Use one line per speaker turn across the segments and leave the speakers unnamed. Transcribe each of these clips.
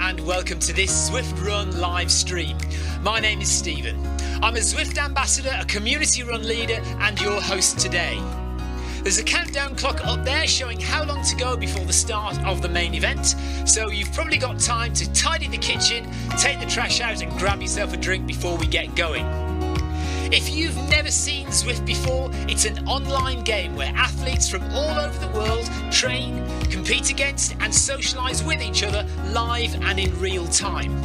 and welcome to this Zwift Run live stream. My name is Stephen. I'm a Zwift ambassador, a community run leader and your host today. There's a countdown clock up there showing how long to go before the start of the main event, so you've probably got time to tidy the kitchen, take the trash out and grab yourself a drink before we get going. If you've never seen Zwift before, it's an online game where athletes from all over the world train, compete against and socialise with each other live and in real time.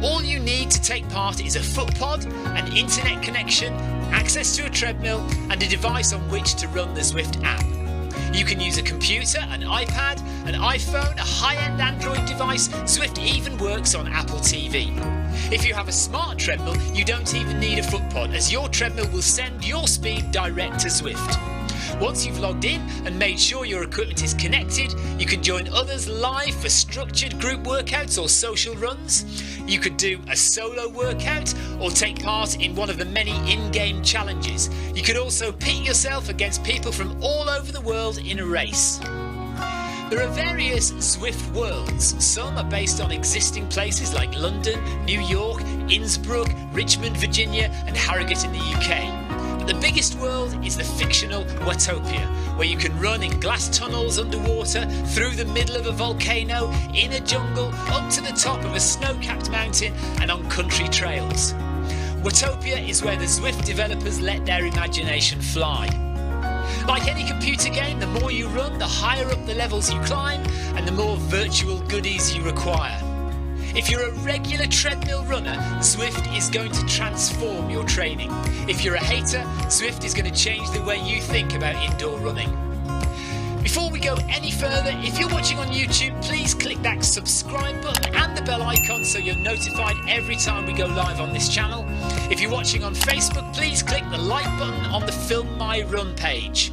All you need to take part is a foot pod, an internet connection, access to a treadmill and a device on which to run the Zwift app. You can use a computer, an iPad, an iPhone, a high-end Android device. Zwift even works on Apple TV. If you have a smart treadmill, you don't even need a foot pod, as your treadmill will send your speed direct to Zwift. Once you've logged in and made sure your equipment is connected, you can join others live for structured group workouts or social runs. You could do a solo workout or take part in one of the many in-game challenges. You could also pit yourself against people from all over the world in a race. There are various Zwift worlds. Some are based on existing places like London, New York, Innsbruck, Richmond, Virginia and Harrogate in the UK. But the biggest world is the fictional Watopia, where you can run in glass tunnels underwater, through the middle of a volcano, in a jungle, up to the top of a snow-capped mountain and on country trails. Watopia is where the Zwift developers let their imagination fly. Like any computer game, the more you run, the higher up the levels you climb and the more virtual goodies you require. If you're a regular treadmill runner, Zwift is going to transform your training. If you're a hater, Zwift is going to change the way you think about indoor running. Before we go any further, if you're watching on YouTube, please click that subscribe button and the bell icon so you're notified every time we go live on this channel. If you're watching on Facebook, please click the like button on the Film My Run page.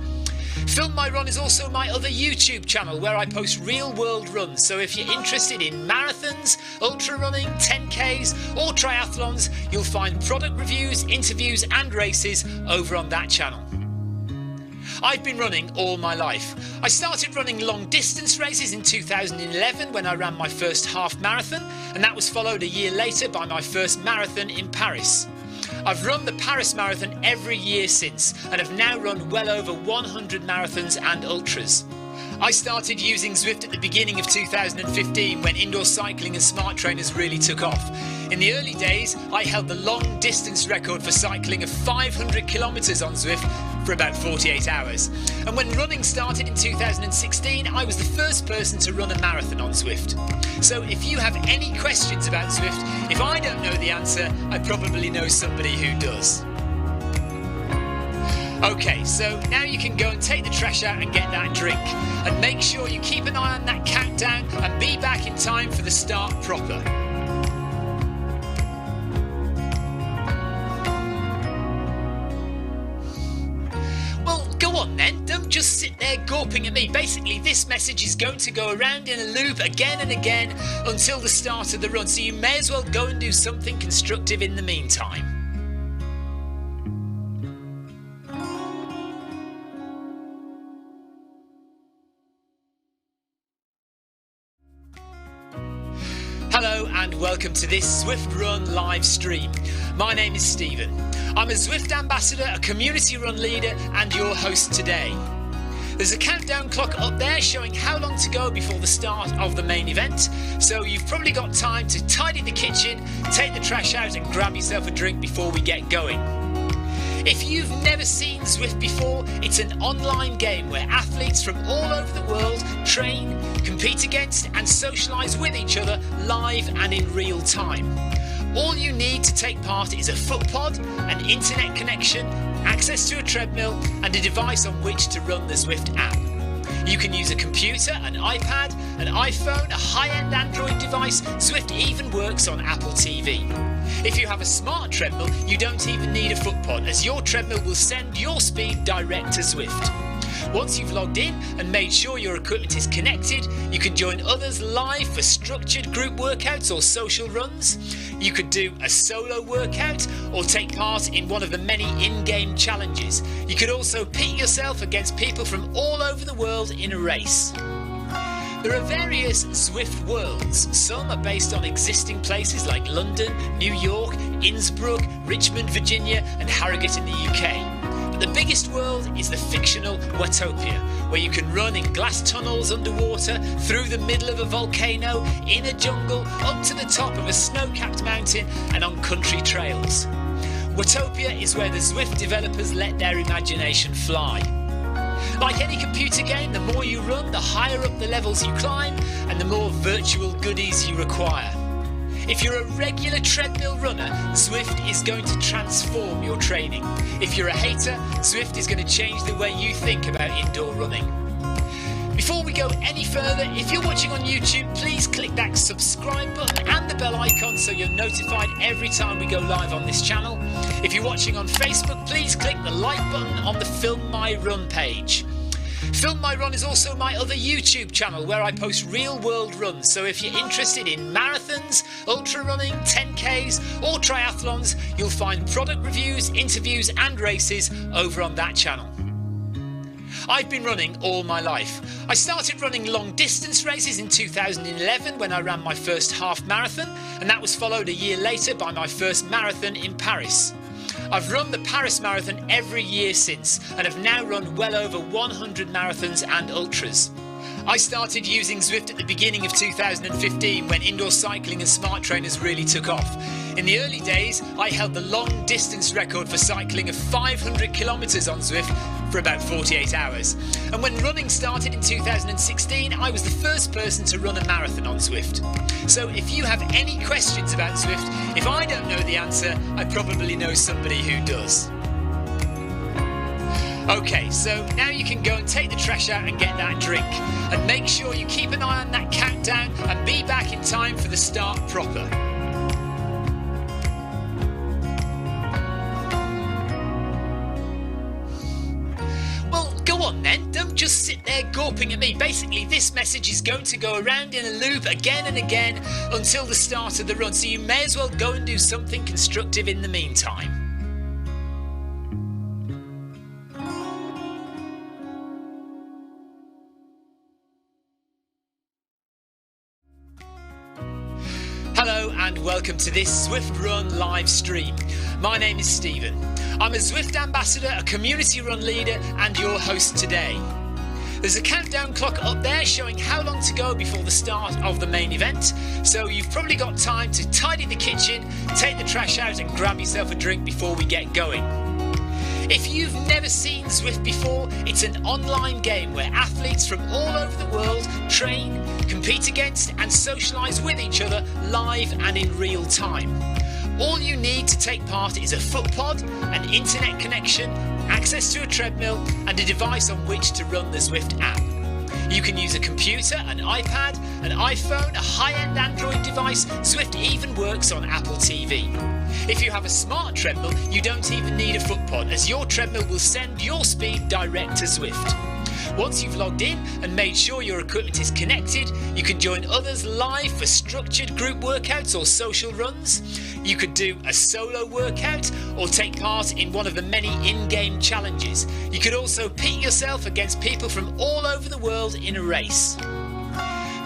Film My Run is also my other YouTube channel where I post real world runs, so if you're interested in marathons, ultra running, 10Ks or triathlons, you'll find product reviews, interviews and races over on that channel. I've been running all my life. I started running long distance races in 2011 when I ran my first half marathon, and that was followed a year later by my first marathon in Paris. I've run the Paris Marathon every year since and have now run well over 100 marathons and ultras. I started using Zwift at the beginning of 2015 when indoor cycling and smart trainers really took off. In the early days, I held the long distance record for cycling of 500 kilometres on Zwift for about 48 hours. And when running started in 2016, I was the first person to run a marathon on Zwift. So if you have any questions about Zwift, if I don't know the answer, I probably know somebody who does. Okay, so now you can go and take the trash out and get that drink. And make sure you keep an eye on that countdown and be back in time for the start proper. Well, go on then, don't just sit there gawping at me. Basically, this message is going to go around in a loop again and again until the start of the run, so you may as well go and do something constructive in the meantime. Hello and welcome to this Zwift Run live stream. My name is Stephen. I'm a Zwift ambassador, a community run leader and your host today. There's a countdown clock up there showing how long to go before the start of the main event, so you've probably got time to tidy the kitchen, take the trash out and grab yourself a drink before we get going. If you've never seen Zwift before, it's an online game where athletes from all over the world train, compete against and socialise with each other live and in real time. All you need to take part is a foot pod, an internet connection, access to a treadmill and a device on which to run the Zwift app. You can use a computer, an iPad, an iPhone, a high-end Android device. Zwift even works on Apple TV. If you have a smart treadmill, you don't even need a foot pod, as your treadmill will send your speed direct to Zwift. Once you've logged in and made sure your equipment is connected, you can join others live for structured group workouts or social runs. You could do a solo workout or take part in one of the many in-game challenges. You could also pit yourself against people from all over the world in a race. There are various Zwift worlds. Some are based on existing places like London, New York, Innsbruck, Richmond, Virginia and Harrogate in the UK. But the biggest world is the fictional Watopia, where you can run in glass tunnels underwater, through the middle of a volcano, in a jungle, up to the top of a snow-capped mountain and on country trails. Watopia is where the Zwift developers let their imagination fly. Like any computer game, the more you run, the higher up the levels you climb and the more virtual goodies you require. If you're a regular treadmill runner, Zwift is going to transform your training. If you're a hater, Zwift is going to change the way you think about indoor running. Before we go any further, if you're watching on YouTube, please click that subscribe button and the bell icon so you're notified every time we go live on this channel. If you're watching on Facebook, please click the like button on the Film My Run page. Film My Run is also my other YouTube channel where I post real world runs, so if you're interested in marathons, ultra running, 10Ks or triathlons, you'll find product reviews, interviews and races over on that channel. I've been running all my life. I started running long distance races in 2011 when I ran my first half marathon, and that was followed a year later by my first marathon in Paris. I've run the Paris Marathon every year since and have now run well over 100 marathons and ultras. I started using Zwift at the beginning of 2015 when indoor cycling and smart trainers really took off. In the early days, I held the long distance record for cycling of 500 kilometres on Zwift for about 48 hours. And when running started in 2016, I was the first person to run a marathon on Zwift. So if you have any questions about Zwift, if I don't know the answer, I probably know somebody who does. Okay, so now you can go and take the trash out and get that drink. And make sure you keep an eye on that countdown and be back in time for the start proper. Well, go on then, don't just sit there gawping at me. Basically, this message is going to go around in a loop again and again until the start of the run, so you may as well go and do something constructive in the meantime. Hello and welcome to this Zwift Run live stream. My name is Stephen. I'm a Zwift ambassador, a community run leader and your host today. There's a countdown clock up there showing how long to go before the start of the main event, so you've probably got time to tidy the kitchen, take the trash out and grab yourself a drink before we get going. If you've never seen Zwift before, it's an online game where athletes from all over the world train, compete against and socialise with each other live and in real time. All you need to take part is a foot pod, an internet connection, access to a treadmill and a device on which to run the Zwift app. You can use a computer, an iPad, an iPhone, a high-end Android device. Zwift even works on Apple TV. If you have a smart treadmill, you don't even need a foot pod, as your treadmill will send your speed direct to Zwift. Once you've logged in and made sure your equipment is connected, you can join others live for structured group workouts or social runs. You could do a solo workout or take part in one of the many in-game challenges. You could also pit yourself against people from all over the world in a race.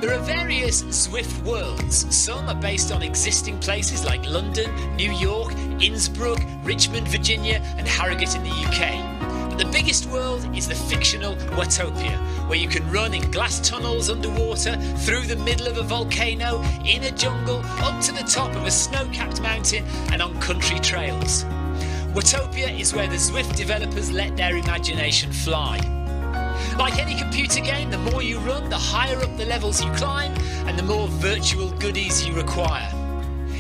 There are various Zwift worlds. Some are based on existing places like London, New York, Innsbruck, Richmond, Virginia and Harrogate in the UK. But the biggest world is the fictional Watopia, where you can run in glass tunnels underwater, through the middle of a volcano, in a jungle, up to the top of a snow-capped mountain and on country trails. Watopia is where the Zwift developers let their imagination fly. Like any computer game, the more you run, the higher up the levels you climb and the more virtual goodies you require.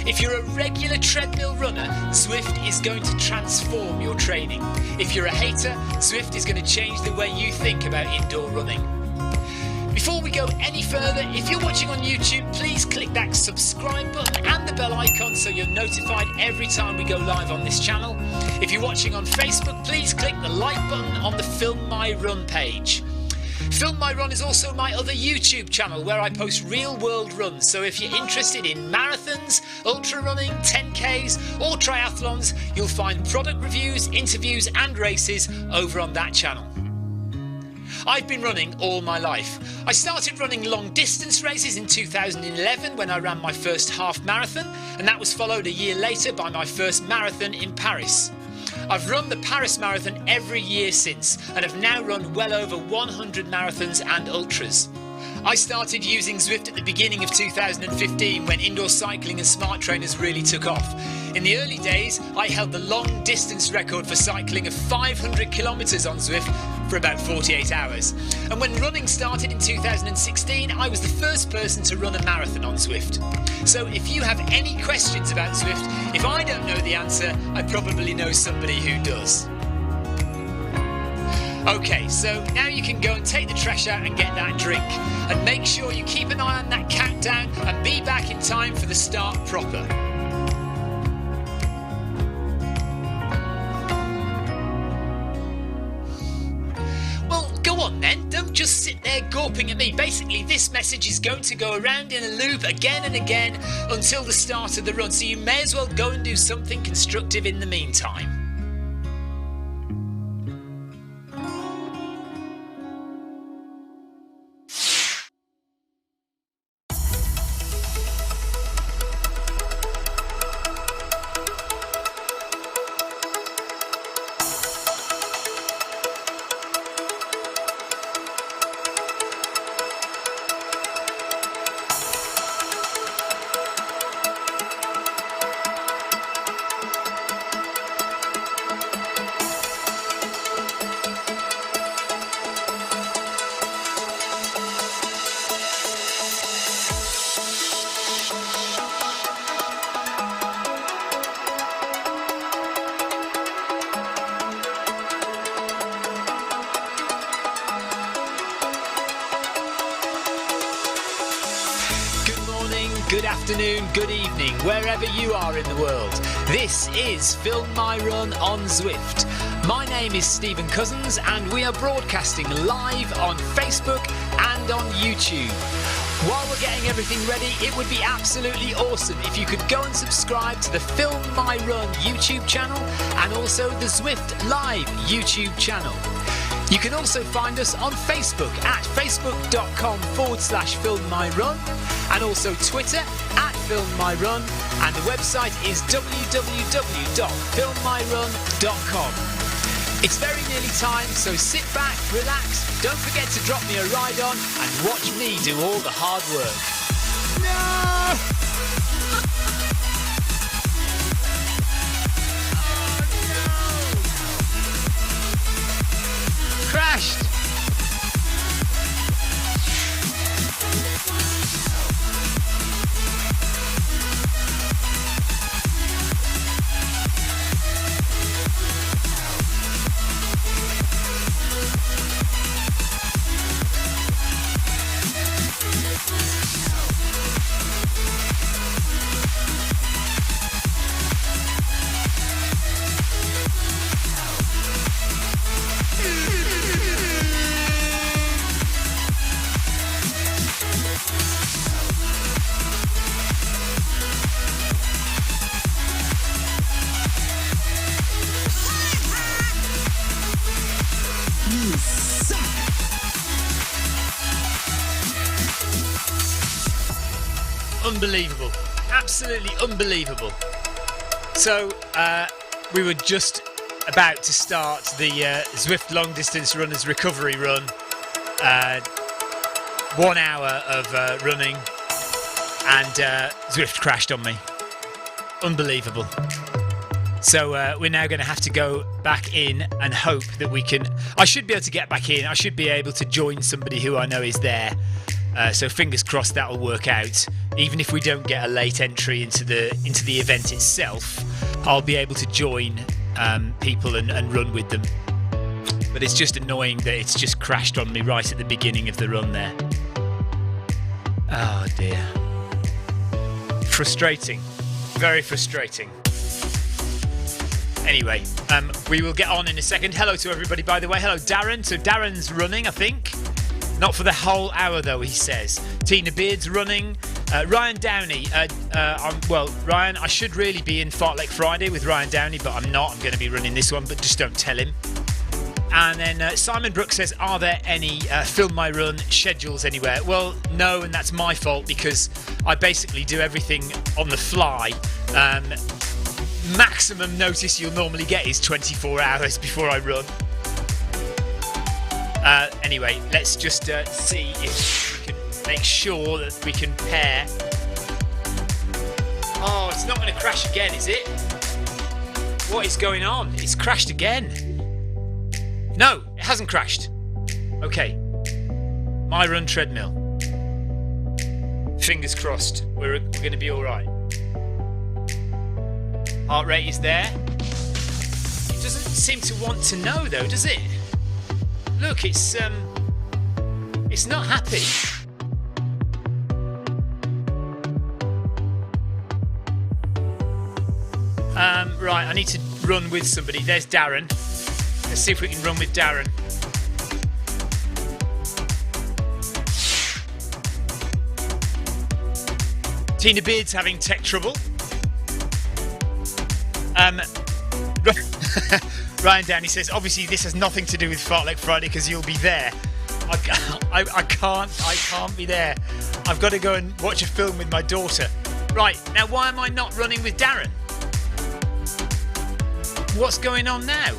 If you're a regular treadmill runner, Zwift is going to transform your training. If you're a hater, Zwift is going to change the way you think about indoor running. Before we go any further, if you're watching on YouTube, please click that subscribe button and the bell icon so you're notified every time we go live on this channel. If you're watching on Facebook, please click the like button on the Film My Run page. Film My Run is also my other YouTube channel where I post real world runs, so if you're interested in marathons, ultra running, 10Ks or triathlons, you'll find product reviews, interviews and races over on that channel. I've been running all my life. I started running long distance races in 2011 when I ran my first half marathon, and that was followed a year later by my first marathon in Paris. I've run the Paris Marathon every year since and have now run well over 100 marathons and ultras. I started using Zwift at the beginning of 2015 when indoor cycling and smart trainers really took off. In the early days, I held the long distance record for cycling of 500 kilometres on Zwift for about 48 hours. And when running started in 2016, I was the first person to run a marathon on Zwift. So if you have any questions about Zwift, if I don't know the answer, I probably know somebody who does. Okay, so now you can go and take the trash out and get that drink. And make sure you keep an eye on that countdown and be back in time for the start proper. Well, go on then, don't just sit there gawping at me. Basically, this message is going to go around in a loop again and again until the start of the run, so you may as well go and do something constructive in the meantime. Good afternoon, good evening, wherever you are in the world. This is Film My Run on Zwift. My name is Stephen Cousins and we are broadcasting live on Facebook and on YouTube. While we're getting everything ready, it would be absolutely awesome if you could go and subscribe to the Film My Run YouTube channel and also the Zwift Live YouTube channel. You can also find us on Facebook at facebook.com/filmmyrun and also Twitter at filmmyrun, and the website is www.filmmyrun.com. It's very nearly time, so sit back, relax, don't forget to drop me a ride on and watch me do all the hard work. No! Crashed! Unbelievable, absolutely unbelievable. So we were just about to start the Zwift Long Distance Runners Recovery Run. 1 hour of running and Zwift crashed on me. Unbelievable. So we're now going to have to go back in and hope that we can... I should be able to get back in. I should be able to join somebody who I know is there. So fingers crossed that'll work out. Even if we don't get a late entry into the event itself, I'll be able to join people and run with them. But it's just annoying that it's just crashed on me right at the beginning of the run there. Oh dear. Frustrating. Very frustrating. Anyway, we will get on in a second. Hello to everybody, by the way. Hello, Darren. So Darren's running, I think. Not for the whole hour, though, he says. Tina Beard's running. Ryan Downey. Ryan, I should really be in Fartlek Friday with Ryan Downey, but I'm not. I'm going to be running this one, but just don't tell him. And then Simon Brooks says, are there any Film My Run schedules anywhere? Well, no, and that's my fault because I basically do everything on the fly. Maximum notice you'll normally get is 24 hours before I run. Anyway, let's just see if we can make sure that we can pair. Oh, it's not going to crash again, is it? What is going on? It's crashed again. No, it hasn't crashed. Okay. My Run treadmill. Fingers crossed. We're going to be all right. Heart rate is there. It doesn't seem to want to know though, does it? Look, it's not happy. Right, I need to run with somebody. There's Darren. Let's see if we can run with Darren. Tina Beard's having tech trouble. Ryan Downey says, obviously this has nothing to do with Fartlek Friday because you'll be there. I can't be there. I've got to go and watch a film with my daughter. Right, now why am I not running with Darren? What's going on now?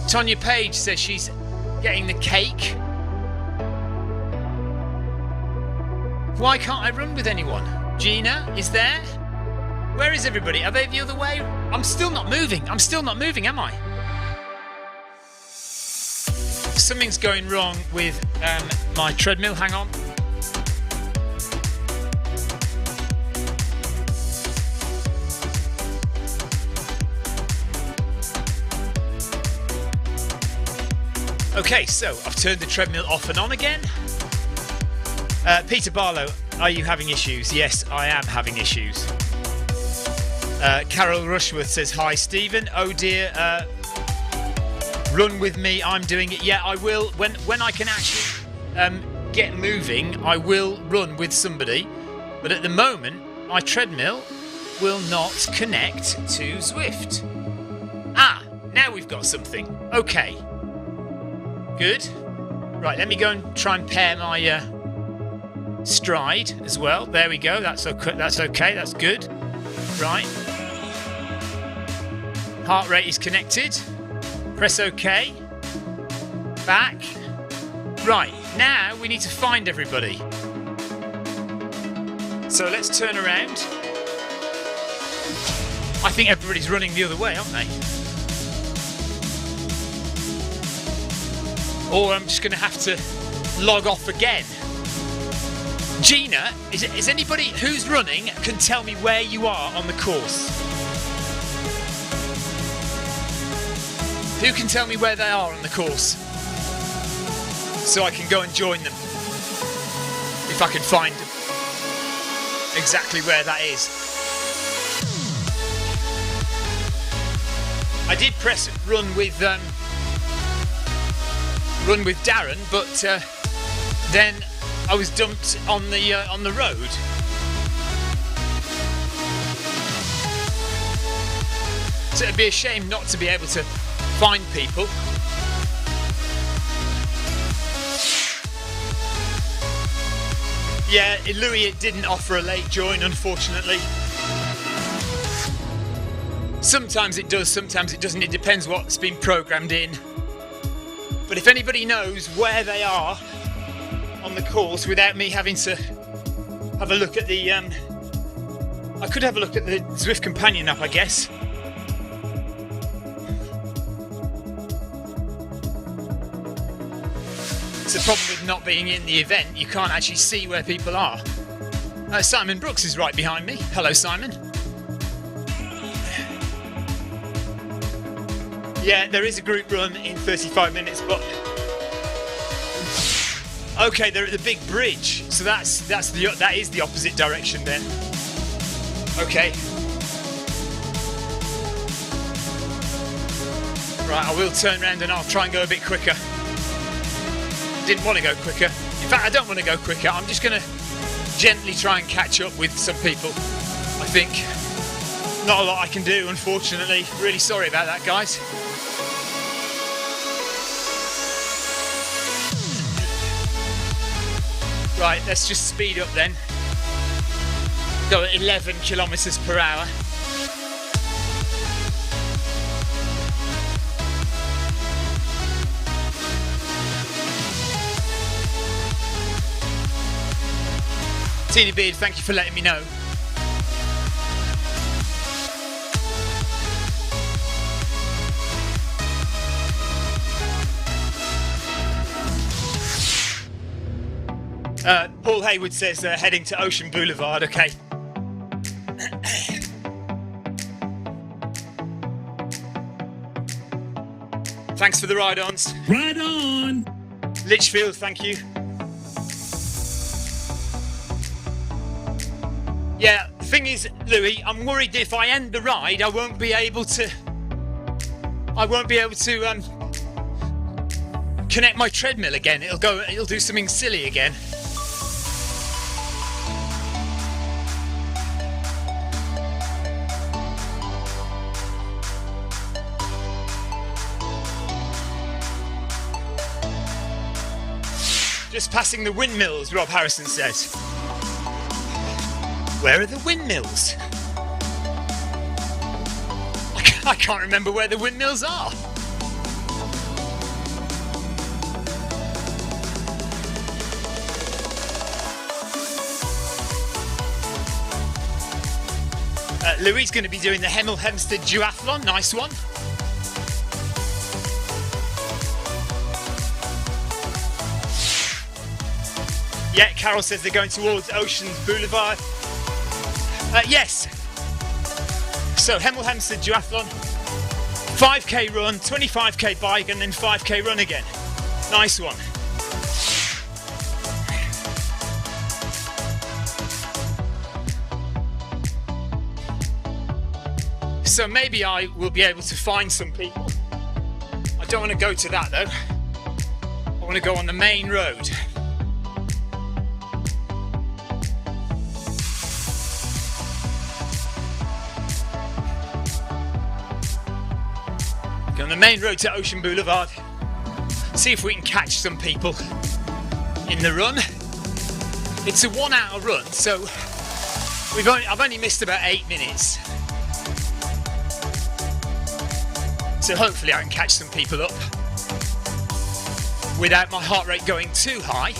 Tonya Page says she's getting the cake. Why can't I run with anyone? Gina is there? Where is everybody? Are they the other way? I'm still not moving, am I? Something's going wrong with my treadmill. Hang on. Okay, so I've turned the treadmill off and on again. Peter Barlow, are you having issues? Yes, I am having issues. Carol Rushworth says, hi Stephen. Oh dear, run with me, I'm doing it. Yeah, I will. When I can actually get moving, I will run with somebody. But at the moment, my treadmill will not connect to Zwift. Ah, now we've got something. Okay. Good. Right, let me go and try and pair my stride as well. There we go. That's okay. That's good. Right. Heart rate is connected. Press OK. Back. Right, now we need to find everybody. So let's turn around. I think everybody's running the other way, aren't they? Or I'm just going to have to log off again. Gina, is anybody who's running can tell me where you are on the course? Who can tell me where they are on the course? So I can go and join them. If I can find exactly where that is. I did press run with Darren, but then I was dumped on the road. So it'd be a shame not to be able to find people. Yeah, Louis, it didn't offer a late join, unfortunately. Sometimes it does, sometimes it doesn't. It depends what's been programmed in. But if anybody knows where they are on the course without me having to have a look at the... I could have a look at the Zwift companion app, I guess. It's the problem with not being in the event. You can't actually see where people are. Simon Brooks is right behind me. Hello, Simon. Yeah, there is a group run in 35 minutes, but... Okay, they're at the big bridge, so that is the opposite direction then. Okay. Right, I will turn around and I'll try and go a bit quicker. Didn't want to go quicker. In fact, I don't want to go quicker. I'm just going to gently try and catch up with some people, I think. Not a lot I can do, unfortunately. Really sorry about that, guys. Right, let's just speed up then. Go at 11 kilometres per hour. Tina Beard, thank you for letting me know. Paul Haywood says heading to Ocean Boulevard, okay. Thanks for the ride-ons.
Ride on!
Litchfield, thank you. Yeah, the thing is, Louis, I'm worried that if I end the ride, I won't be able to connect my treadmill again. It'll do something silly again. Just passing the windmills, Rob Harrison says. Where are the windmills? I can't remember where the windmills are. Louis is going to be doing the Hemel Hempstead Duathlon. Nice one. Yeah, Carol says they're going towards Ocean Boulevard. Yes. So Hemel Hempstead Duathlon, 5k run, 25k bike, and then 5k run again. Nice one. So maybe I will be able to find some people. I don't want to go to that though. I want to go on the main road. Go on the main road to Ocean Boulevard. See if we can catch some people in the run. It's a 1 hour run, so I've only missed about 8 minutes. So hopefully I can catch some people up without my heart rate going too high.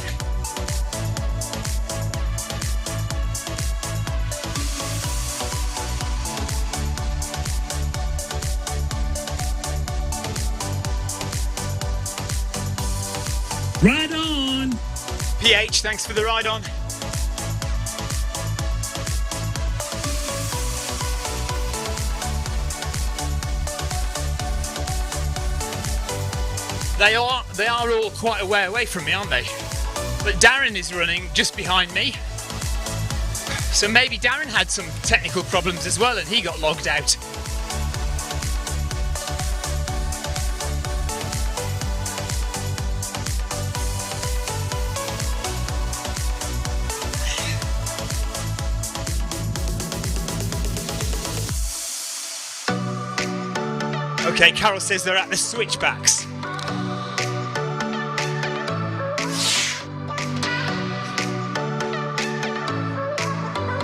Ride on!
PH, thanks for the ride on. They are all quite a way away from me, aren't they? But Darren is running just behind me. So maybe Darren had some technical problems as well and he got logged out. Okay, Carol says they're at the switchbacks.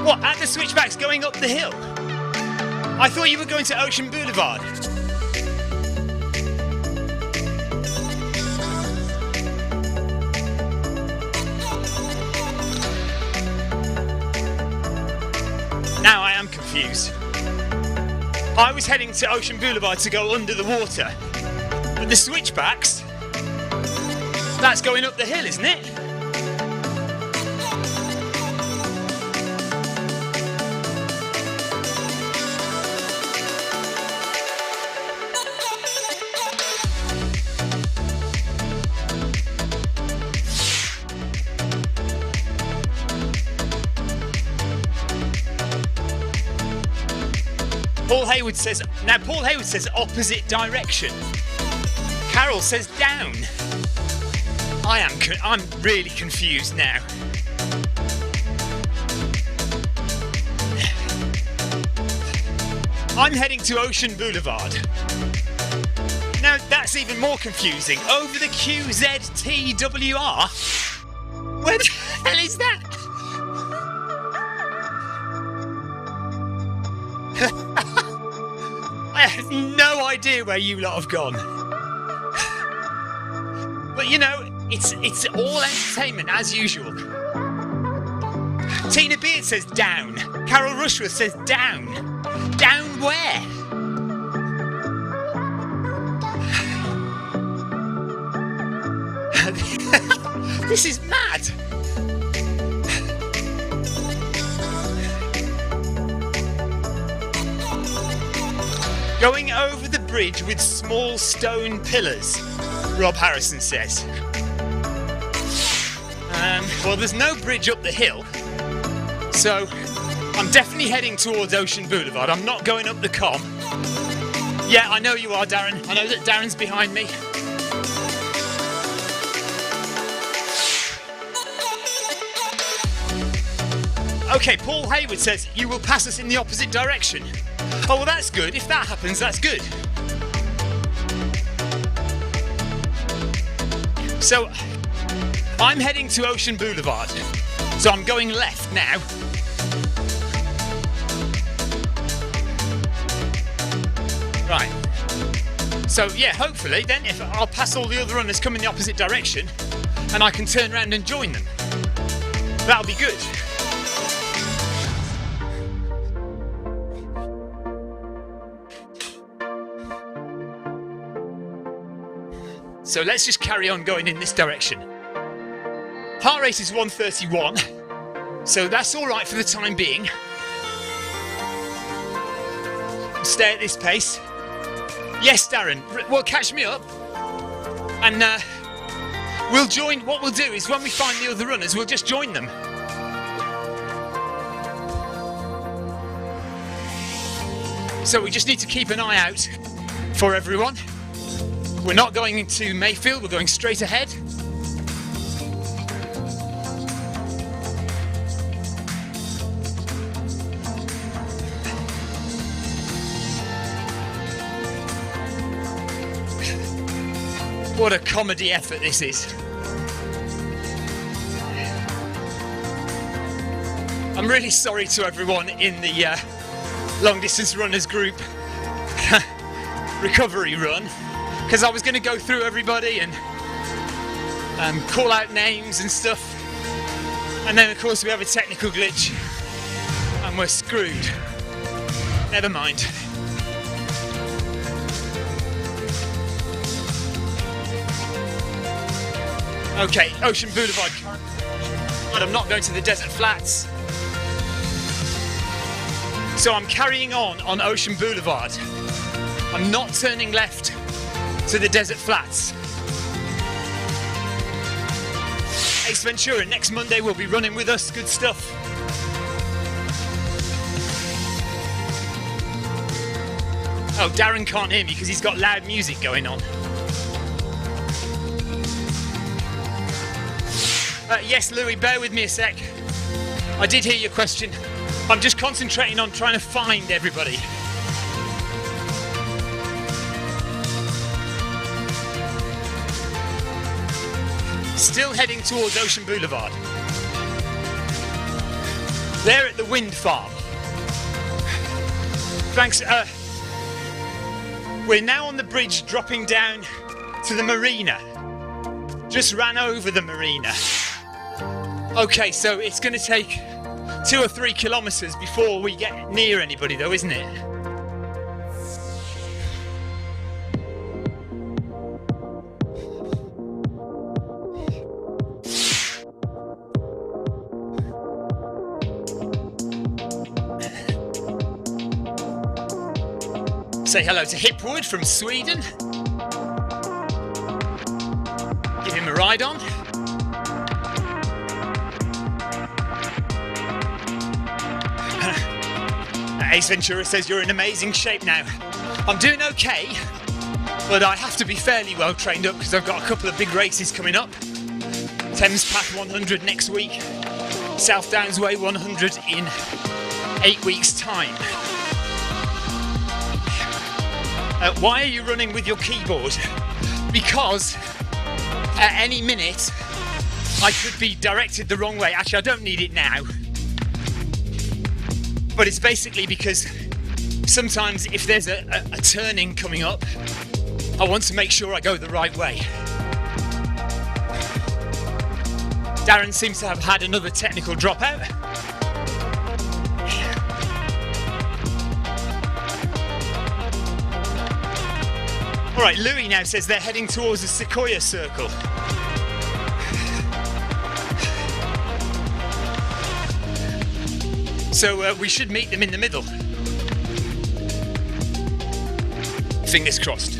What, at the switchbacks going up the hill? I thought you were going to Ocean Boulevard. Now I am confused. I was heading to Ocean Boulevard to go under the water, but the switchbacks, that's going up the hill, isn't it? Paul Haywood says opposite direction. Carol says down. I'm really confused now. I'm heading to Ocean Boulevard. Now that's even more confusing. Over the QZTWR? Where the hell is that? I have no idea where you lot have gone. But you know, it's all entertainment as usual. Tina Beard says down. Carol Rushworth says down. Down where? This is mad. Going over the bridge with small stone pillars, Rob Harrison says. Well, there's no bridge up the hill, so I'm definitely heading towards Ocean Boulevard. I'm not going up the com. Yeah, I know you are, Darren. I know that Darren's behind me. Okay, Paul Hayward says, you will pass us in the opposite direction. Oh, well, that's good. If that happens, that's good. So, I'm heading to Ocean Boulevard. So I'm going left now. Right. So, yeah, hopefully, then, if I'll pass all the other runners coming the opposite direction, and I can turn around and join them. That'll be good. So let's just carry on going in this direction. Heart rate is 131, so that's all right for the time being. Stay at this pace. Yes, Darren, well, catch me up. And we'll join. What we'll do is when we find the other runners, we'll just join them. So we just need to keep an eye out for everyone. We're not going into Mayfield, we're going straight ahead. What a comedy effort this is. I'm really sorry to everyone in the long distance runners group recovery run, because I was going to go through everybody and call out names and stuff, and then of course we have a technical glitch and we're screwed. Never mind. Okay, Ocean Boulevard, but I'm not going to the desert flats. So I'm carrying on Ocean Boulevard. I'm not turning left to the desert flats. Ace Ventura, next Monday will be running with us. Good stuff. Oh, Darren can't hear me because he's got loud music going on. Yes, Louis, bear with me a sec. I did hear your question. I'm just concentrating on trying to find everybody. Still heading towards Ocean Boulevard. There at the wind farm. Thanks. We're now on the bridge dropping down to the marina. Just ran over the marina. Okay, so it's going to take 2 or 3 kilometres before we get near anybody though, isn't it? Say hello to Hipwood from Sweden. Give him a ride on. Ace Ventura says you're in amazing shape now. I'm doing okay, but I have to be fairly well trained up because I've got a couple of big races coming up. Thames Path 100 next week, South Downs Way 100 in 8 weeks' time. Why are you running with your keyboard? Because at any minute I could be directed the wrong way. Actually, I don't need it now. But it's basically because sometimes if there's a turning coming up, I want to make sure I go the right way. Darren seems to have had another technical dropout. Alright, Louis now says they're heading towards the Sequoia Circle. So we should meet them in the middle. Fingers crossed.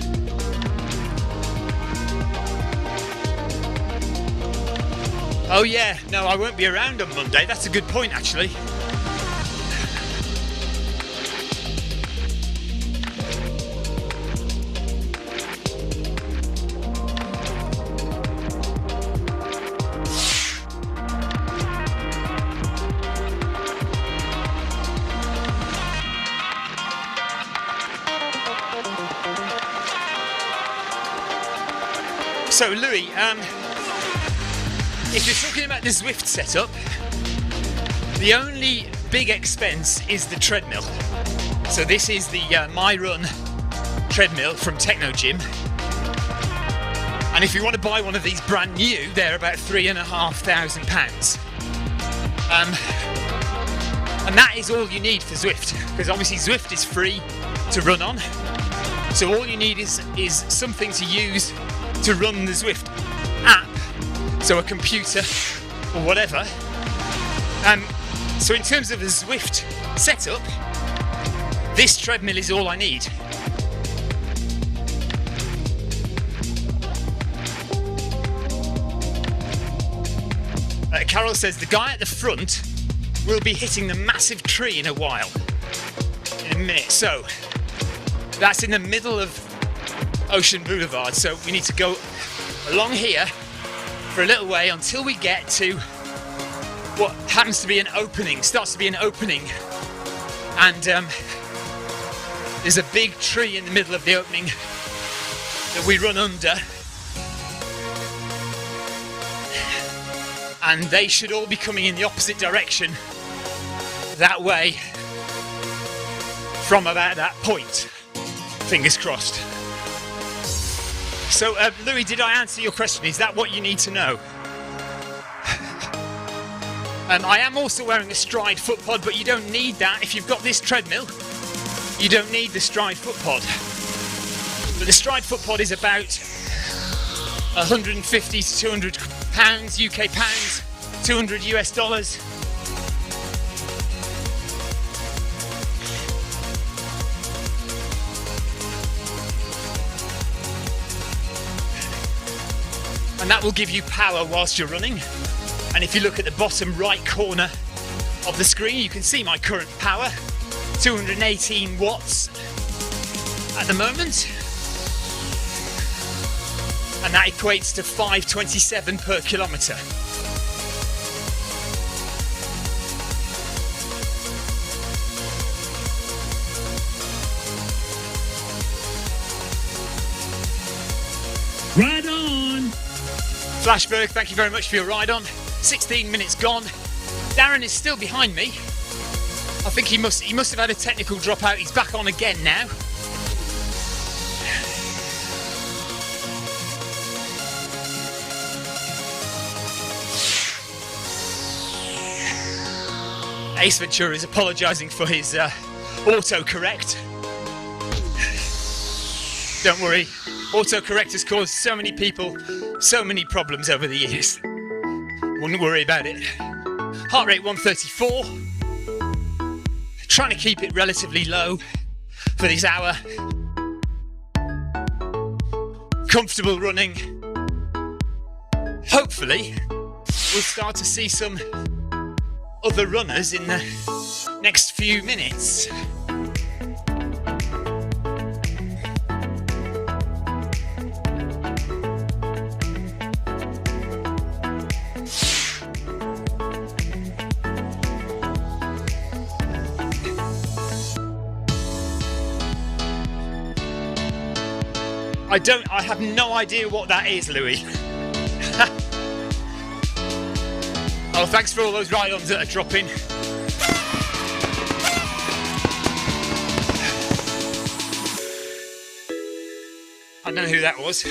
Oh yeah, no, I won't be around on Monday. That's a good point, actually. So Louis, if you're talking about the Zwift setup, the only big expense is the treadmill. So this is the My Run treadmill from Techno Gym. And if you want to buy one of these brand new, they're about £3,500. And that is all you need for Zwift, because obviously Zwift is free to run on. So all you need is something to use to run the Zwift app, so a computer or whatever. So in terms of the Zwift setup, this treadmill is all I need. Carol says the guy at the front will be hitting the massive tree in a while, in a minute. So that's in the middle of Ocean Boulevard, so we need to go along here for a little way until we get to what happens to be an opening, starts to be an opening, and there's a big tree in the middle of the opening that we run under, and they should all be coming in the opposite direction that way from about that point. Fingers crossed. So, Louis, did I answer your question? Is that what you need to know? I am also wearing a Stride foot pod, but you don't need that. If you've got this treadmill, you don't need the Stride foot pod. But the Stride foot pod is about 150 to 200 pounds, UK pounds, 200 US dollars. And that will give you power whilst you're running. And if you look at the bottom right corner of the screen, you can see my current power, 218 watts at the moment. And that equates to 527 per kilometre.
Right on!
Flashberg, thank you very much for your ride on. 16 minutes gone. Darren is still behind me. I think he must have had a technical dropout. He's back on again now. Ace Ventura is apologising for his autocorrect. Don't worry, autocorrect has caused so many people so many problems over the years. Wouldn't worry about it. Heart rate 134. Trying to keep it relatively low for this hour. Comfortable running. Hopefully, we'll start to see some other runners in the next few minutes. I have no idea what that is, Louis. Oh, thanks for all those ride-ons that are dropping. I don't know who that was.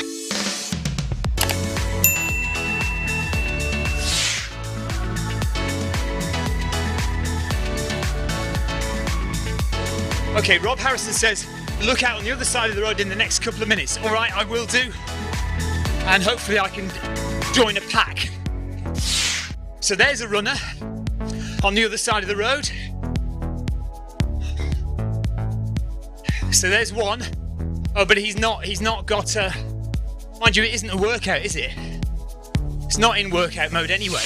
Okay, Rob Harrison says, look out on the other side of the road in the next couple of minutes. All right, I will do. And hopefully I can join a pack. So there's a runner on the other side of the road. So there's one. Oh, but he's not got a... Mind you, it isn't a workout, is it? It's not in workout mode anyway.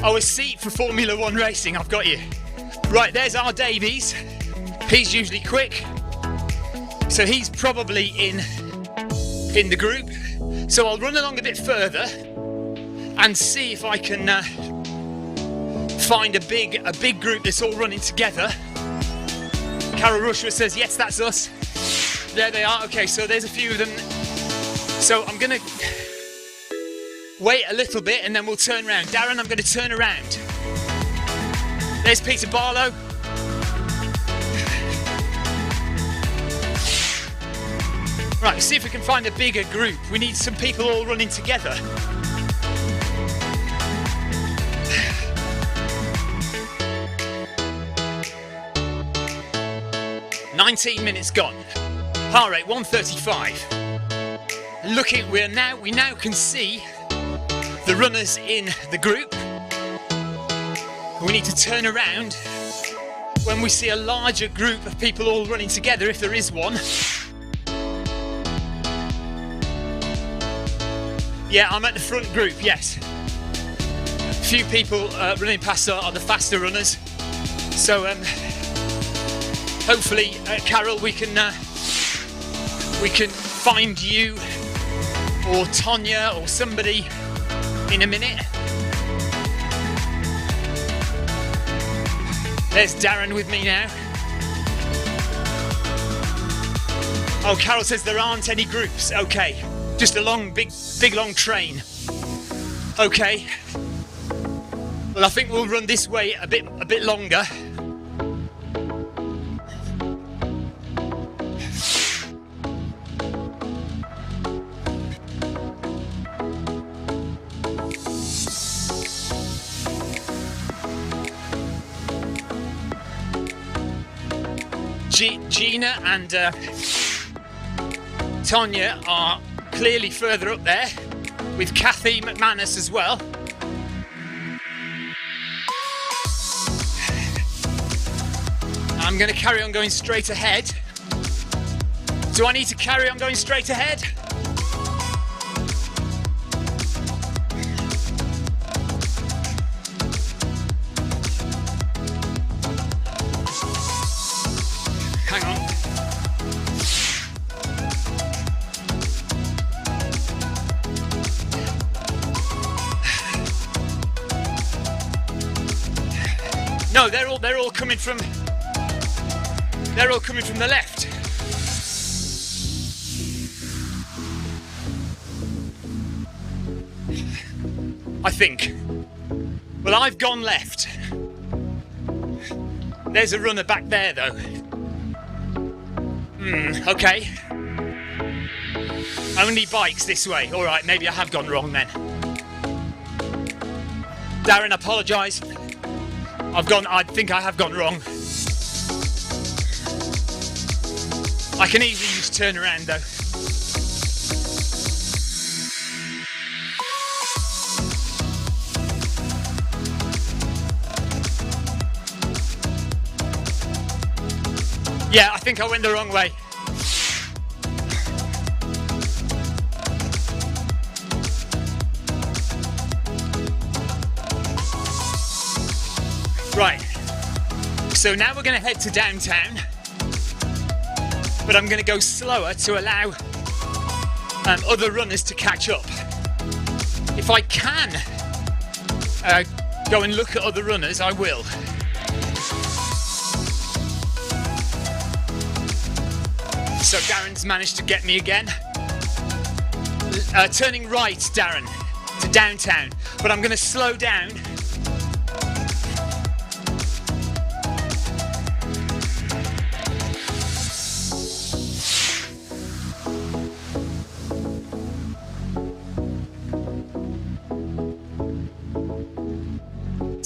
Oh, a seat for Formula One racing, I've got you. Right, there's our Davies. He's usually quick. So he's probably in the group. So I'll run along a bit further and see if I can find a big group that's all running together. Carol Rushworth says, yes, that's us. There they are. Okay, so there's a few of them. So I'm going to wait a little bit and then we'll turn around. Darren, I'm going to turn around. There's Peter Barlow. Right, see if we can find a bigger group. We need some people all running together. "19 minutes gone. Heart rate 135. We now can see the runners in the group. We need to turn around when we see a larger group of people all running together, if there is one. Yeah, I'm at the front group, yes. A few people running past are the faster runners. So hopefully, Carol, we can find you or Tonya or somebody in a minute. There's Darren with me now. Oh, Carol says there aren't any groups. Okay, just a long, big long train. Okay. Well, I think we'll run this way a bit longer. Gina and Tonya are clearly further up there, with Kathy McManus as well. I'm going to carry on going straight ahead. Do I need to carry on going straight ahead? Hang on. No, they're all coming from the left. I think. Well, I've gone left. There's a runner back there though. Okay. Only bikes this way. All right, maybe I have gone wrong then. Darren, apologise. I think I have gone wrong. I can easily just turn around though. Yeah, I think I went the wrong way. Right, so now we're going to head to downtown, but I'm going to go slower to allow other runners to catch up. If I can go and look at other runners, I will. So Darren's managed to get me again. Turning right, Darren, to downtown. But I'm going to slow down.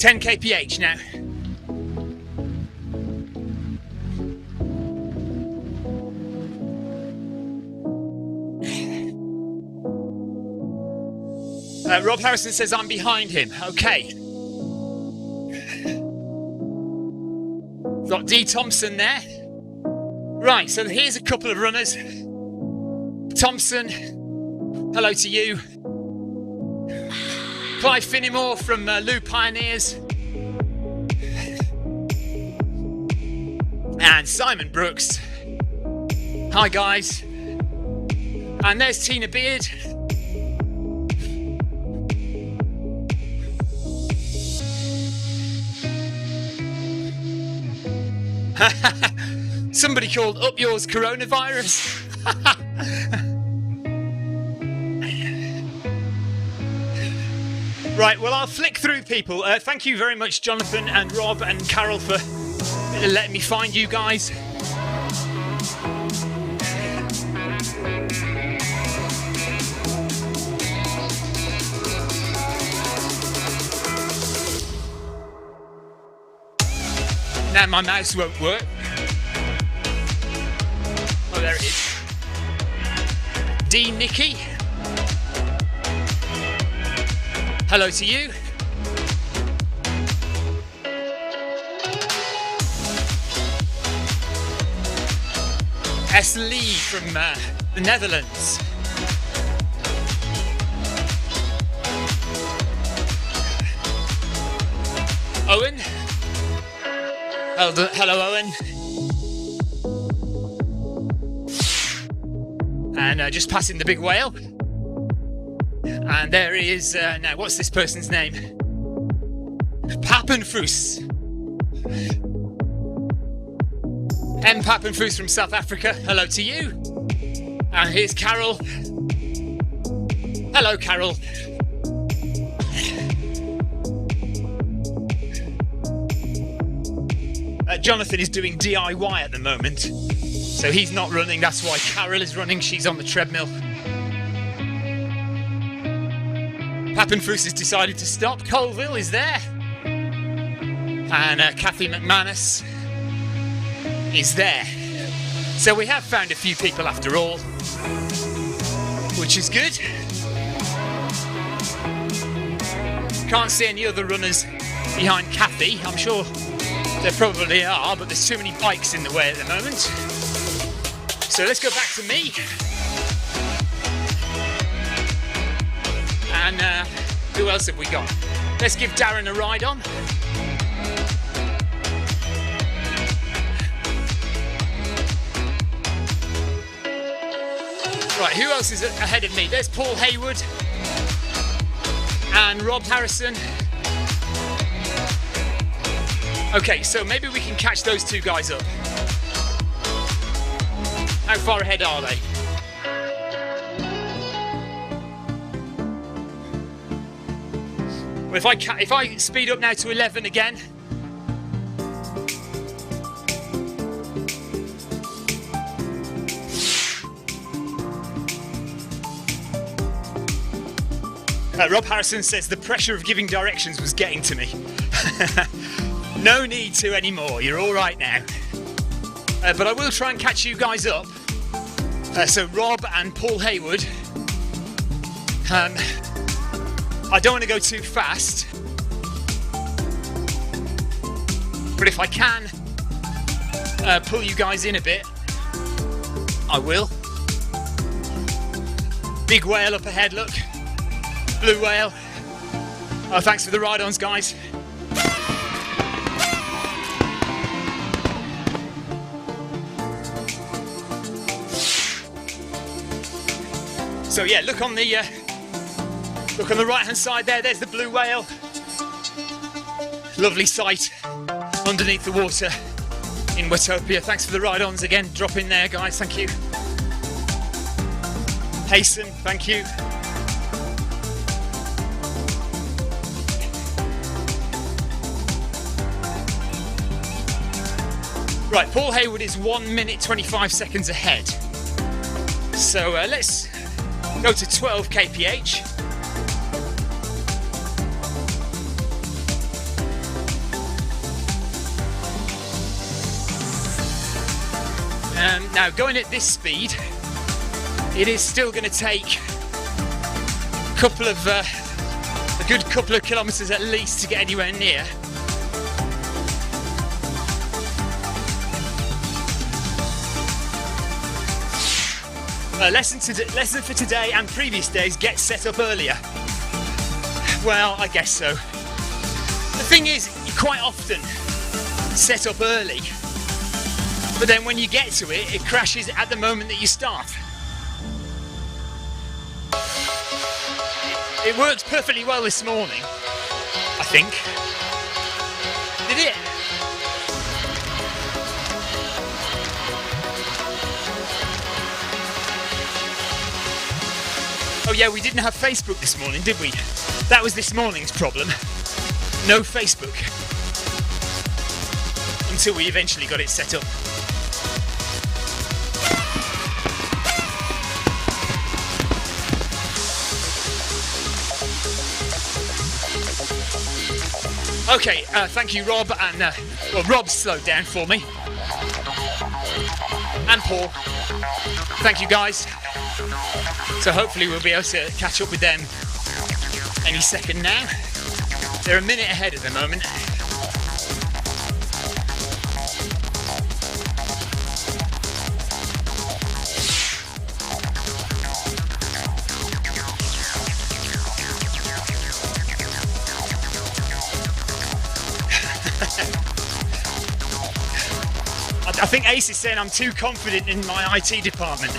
$10 kph now. Rob Harrison says I'm behind him. Okay. Got D. Thompson there. Right, so here's a couple of runners. Thompson, hello to you. Clive Finnimore from Lou Pioneers. And Simon Brooks. Hi guys. And there's Tina Beard. Somebody called Up Yours Coronavirus. Right, well, I'll flick through people. Thank you very much, Jonathan and Rob and Carol, for letting me find you guys. Now my mouse won't work. Oh, there it is. D. Nikki. Hello to you. S. Lee from the Netherlands. Owen. Hello, Owen. And just passing the big whale. And there he is. Now, what's this person's name? Papenfus. M. Papenfus from South Africa. Hello to you. And here's Carol. Hello, Carol. Jonathan is doing DIY at the moment, so he's not running. That's why Carol is running. She's on the treadmill. Papenfus has decided to stop. Colville is there. And Kathy McManus is there. So we have found a few people after all, which is good. Can't see any other runners behind Kathy. I'm sure there probably are, but there's too many bikes in the way at the moment. So let's go back to me. And who else have we got? Let's give Darren a ride on. Right, who else is ahead of me? There's Paul Hayward and Rob Harrison. Okay, so maybe we can catch those two guys up. How far ahead are they? Well, if I speed up now to 11 again. Rob Harrison says the pressure of giving directions was getting to me. No need to anymore, you're all right now. But I will try and catch you guys up. So Rob and Paul Hayward. I don't want to go too fast. But if I can pull you guys in a bit, I will. Big whale up ahead, look. Blue whale. Oh, thanks for the ride-ons, guys. So yeah, look on the right-hand side there. There's the blue whale. Lovely sight underneath the water. in Watopia. Thanks for the ride-ons again. Drop in there, guys. Thank you. Hasten, thank you. Right, Paul Hayward is 1 minute 25 seconds ahead. So let's go to 12 kph. Now going at this speed, it is still going to take a good couple of kilometres at least to get anywhere near. Lesson for today and previous days: get set up earlier. Well, I guess so. The thing is, you quite often set up early, but then when you get to it, it crashes at the moment that you start. It worked perfectly well this morning, I think. Did it? Oh yeah, we didn't have Facebook this morning, did we? That was this morning's problem. No Facebook. Until we eventually got it set up. Okay, thank you, Rob, and well, Rob slowed down for me, and Paul. Thank you, guys. So hopefully we'll be able to catch up with them any second now. They're a minute ahead at the moment. I think Ace is saying I'm too confident in my IT department.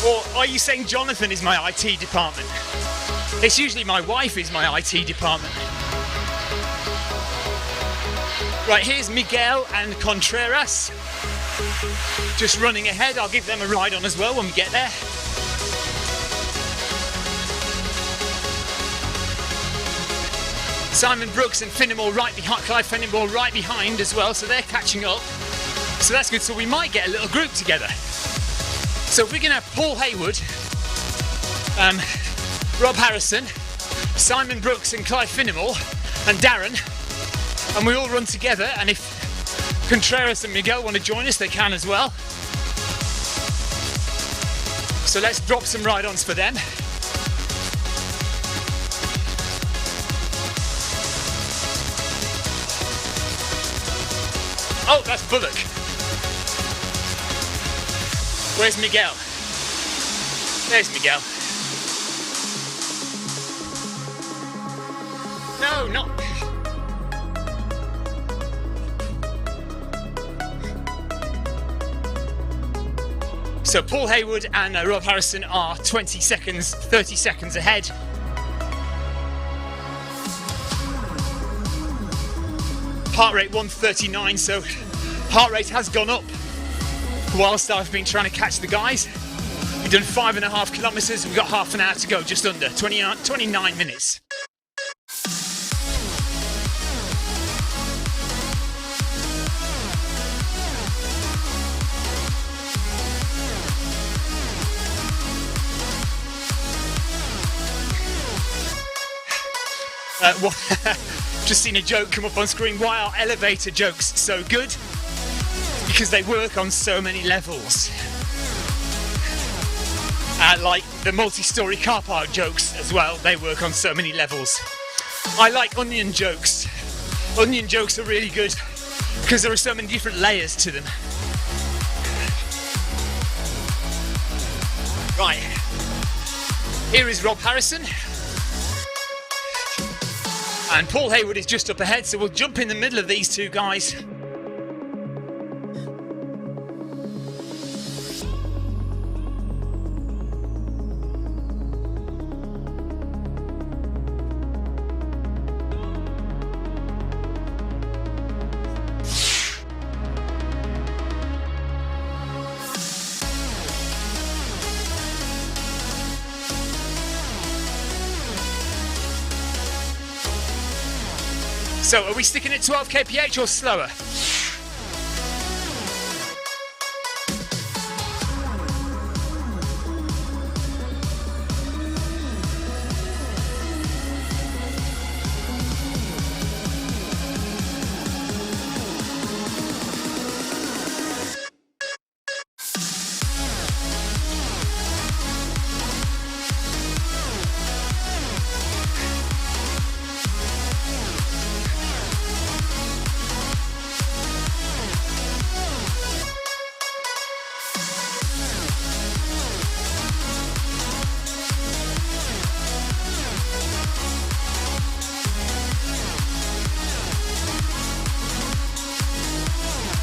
Or are you saying Jonathan is my IT department? It's usually my wife is my IT department. Right, here's Miguel and Contreras. Just running ahead. I'll give them a ride on as well when we get there. Simon Brooks and Finnemore right behind, Clive Finnemore right behind as well, so they're catching up. So that's good, so we might get a little group together. So if we can have Paul Hayward, Rob Harrison, Simon Brooks and Clive Finnemore and Darren, and we all run together, and if Contreras and Miguel want to join us, they can as well. So let's drop some ride-ons for them. Oh, that's Bullock. Where's Miguel? There's Miguel. No, not... So Paul Hayward and Rob Harrison are 20 seconds, 30 seconds ahead. Heart rate 139, so heart rate has gone up whilst I've been trying to catch the guys. We've done 5.5 kilometres, we've got half an hour to go, just under, 29 minutes. Just seen a joke come up on screen. Why are elevator jokes so good? Because they work on so many levels. Like the multi-story car park jokes as well, they work on so many levels. I like onion jokes. Onion jokes are really good because there are so many different layers to them. Right, here is Rob Harrison. And Paul Hayward is just up ahead, so we'll jump in the middle of these two guys. So are we sticking at 12 kph or slower?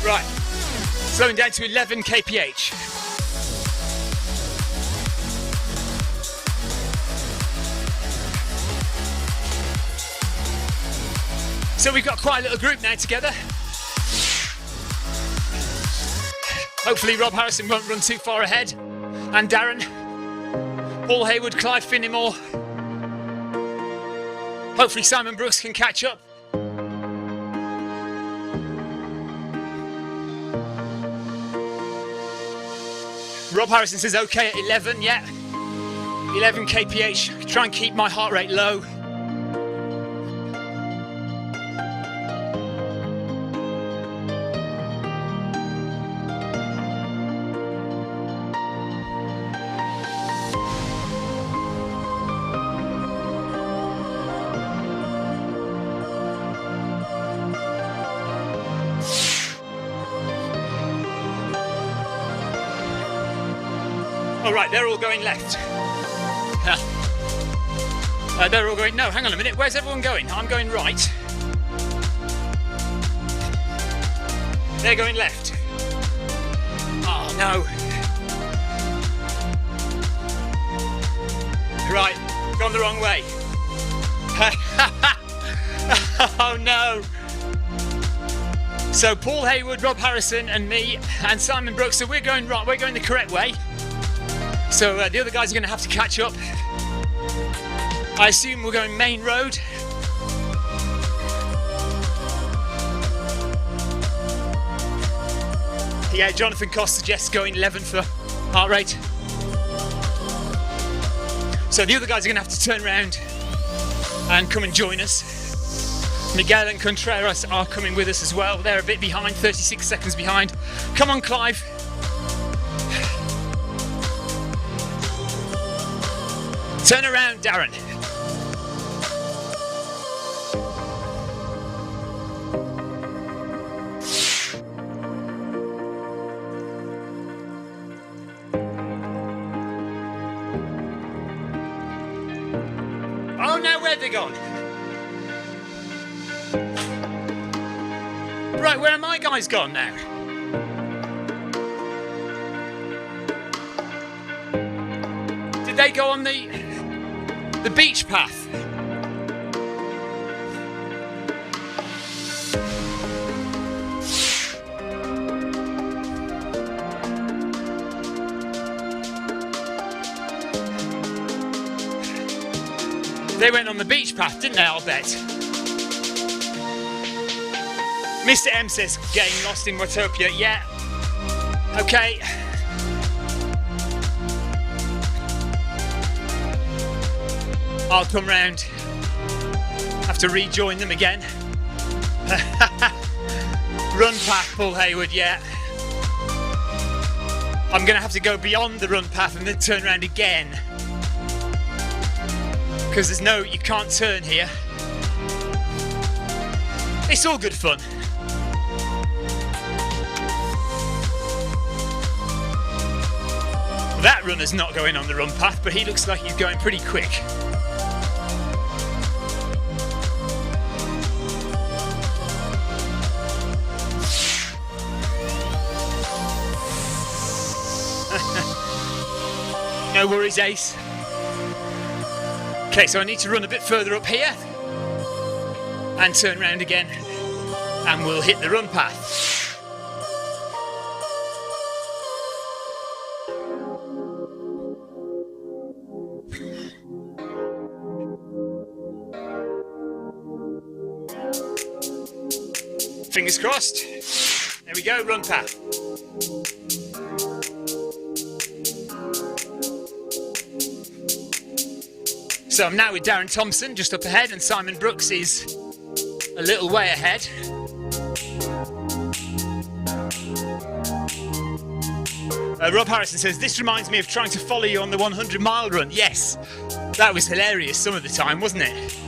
Right, slowing down to 11 kph. So we've got quite a little group now together. Hopefully Rob Harrison won't run too far ahead. And Darren, Paul Haywood, Clive Finnimore. Hopefully Simon Brooks can catch up. Rob Harrison says okay at 11, yeah. 11 kph, try and keep my heart rate low. All right, they're all going left. They're all going, no, hang on a minute, where's everyone going? I'm going right. They're going left. Oh, no. Right, gone the wrong way. Oh, no. So Paul Haywood, Rob Harrison and me and Simon Brooks, so we're going right, we're going the correct way. So the other guys are going to have to catch up. I assume we're going main road. Yeah, Jonathan Cost suggests going 11 for heart rate. So the other guys are going to have to turn around and come and join us. Miguel and Contreras are coming with us as well. They're a bit behind, 36 seconds behind. Come on, Clive. Turn around, Darren. Oh no, where'd they gone? Right, where are my guys gone now? Did they go on the beach path? They went on the beach path, didn't they, I'll bet? Mr. M says, getting lost in Watopia. Yeah. Okay. I'll come round. Have to rejoin them again. Run path, Paul Haywood, yeah. I'm going to have to go beyond the run path and then turn around again. Because there's no, you can't turn here. It's all good fun. That runner's not going on the run path, but he looks like he's going pretty quick. No worries, Ace. Okay, so I need to run a bit further up here and turn round again, and we'll hit the run path. Fingers crossed. There we go, run path. So I'm now with Darren Thompson just up ahead, and Simon Brooks is a little way ahead. Rob Harrison says, this reminds me of trying to follow you on the 100-mile run. Yes, that was hilarious some of the time, wasn't it?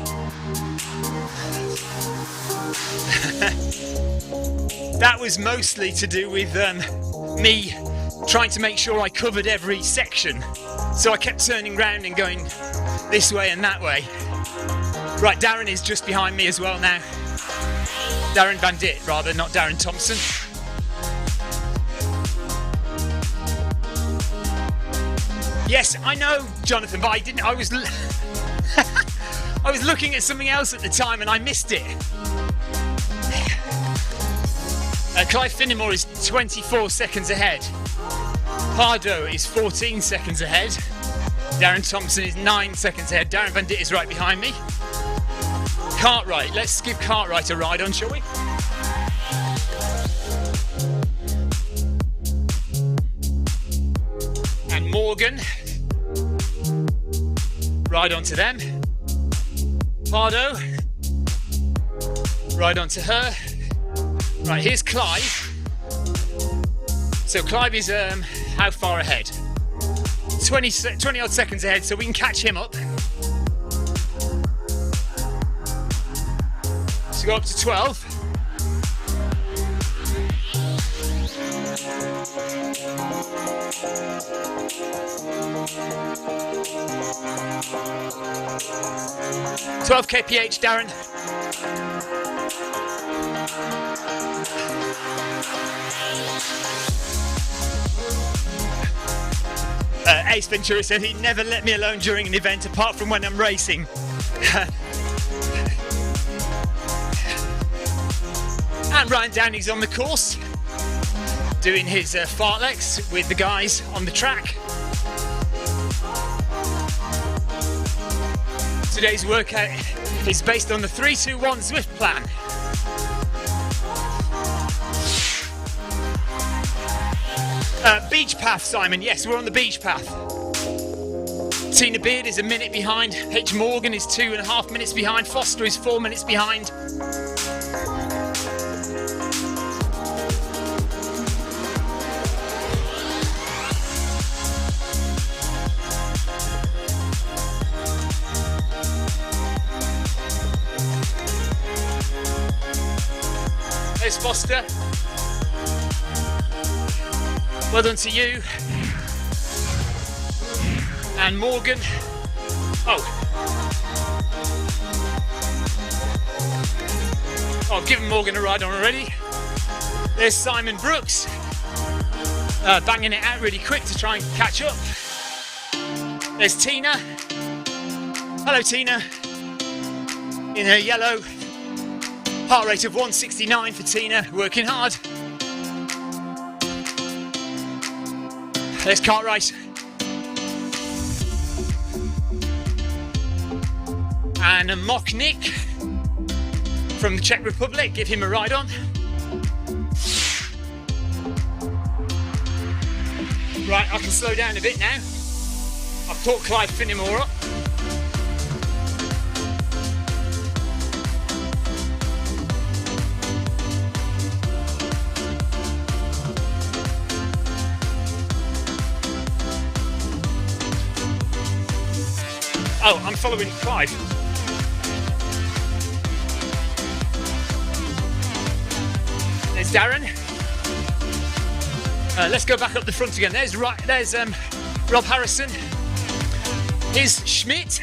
That was mostly to do with me trying to make sure I covered every section. So I kept turning round and going this way and that way. Right, Darren is just behind me as well now. Darren Bandit, rather, not Darren Thompson. Yes, I know, Jonathan, but I was I was looking at something else at the time and I missed it. Clive Finnemore is 24 seconds ahead. Pardo is 14 seconds ahead. Darren Thompson is 9 seconds ahead. Darren Bandit is right behind me. Cartwright, let's give Cartwright a ride on, shall we? And Morgan, ride on to them. Pardo, ride on to her. Right, here's Clive. So Clive is how far ahead? 20 odd seconds ahead, so we can catch him up. So go up to 12. kph, Darren. Ace Ventura said he'd never let me alone during an event apart from when I'm racing. And Ryan Downey's on the course doing his fartleks with the guys on the track. Today's workout is based on the 3-2-1 Zwift plan. Beach path, Simon. Yes, we're on the beach path. Tina Beard is a minute behind. H. Morgan is 2.5 minutes behind. Foster is 4 minutes behind. There's Foster. Well done to you. And Morgan. Oh, I've given Morgan a ride on already. There's Simon Brooks. Banging it out really quick to try and catch up. There's Tina. Hello, Tina. In her yellow. Heart rate of 169 for Tina, working hard. There's Cartwright. And a Mochnik from the Czech Republic, give him a ride on. Right, I can slow down a bit now. I've caught Clive Finnemore up. Oh, I'm following Clive. There's Darren. Let's go back up the front again. There's Rob Harrison. Here's Schmidt.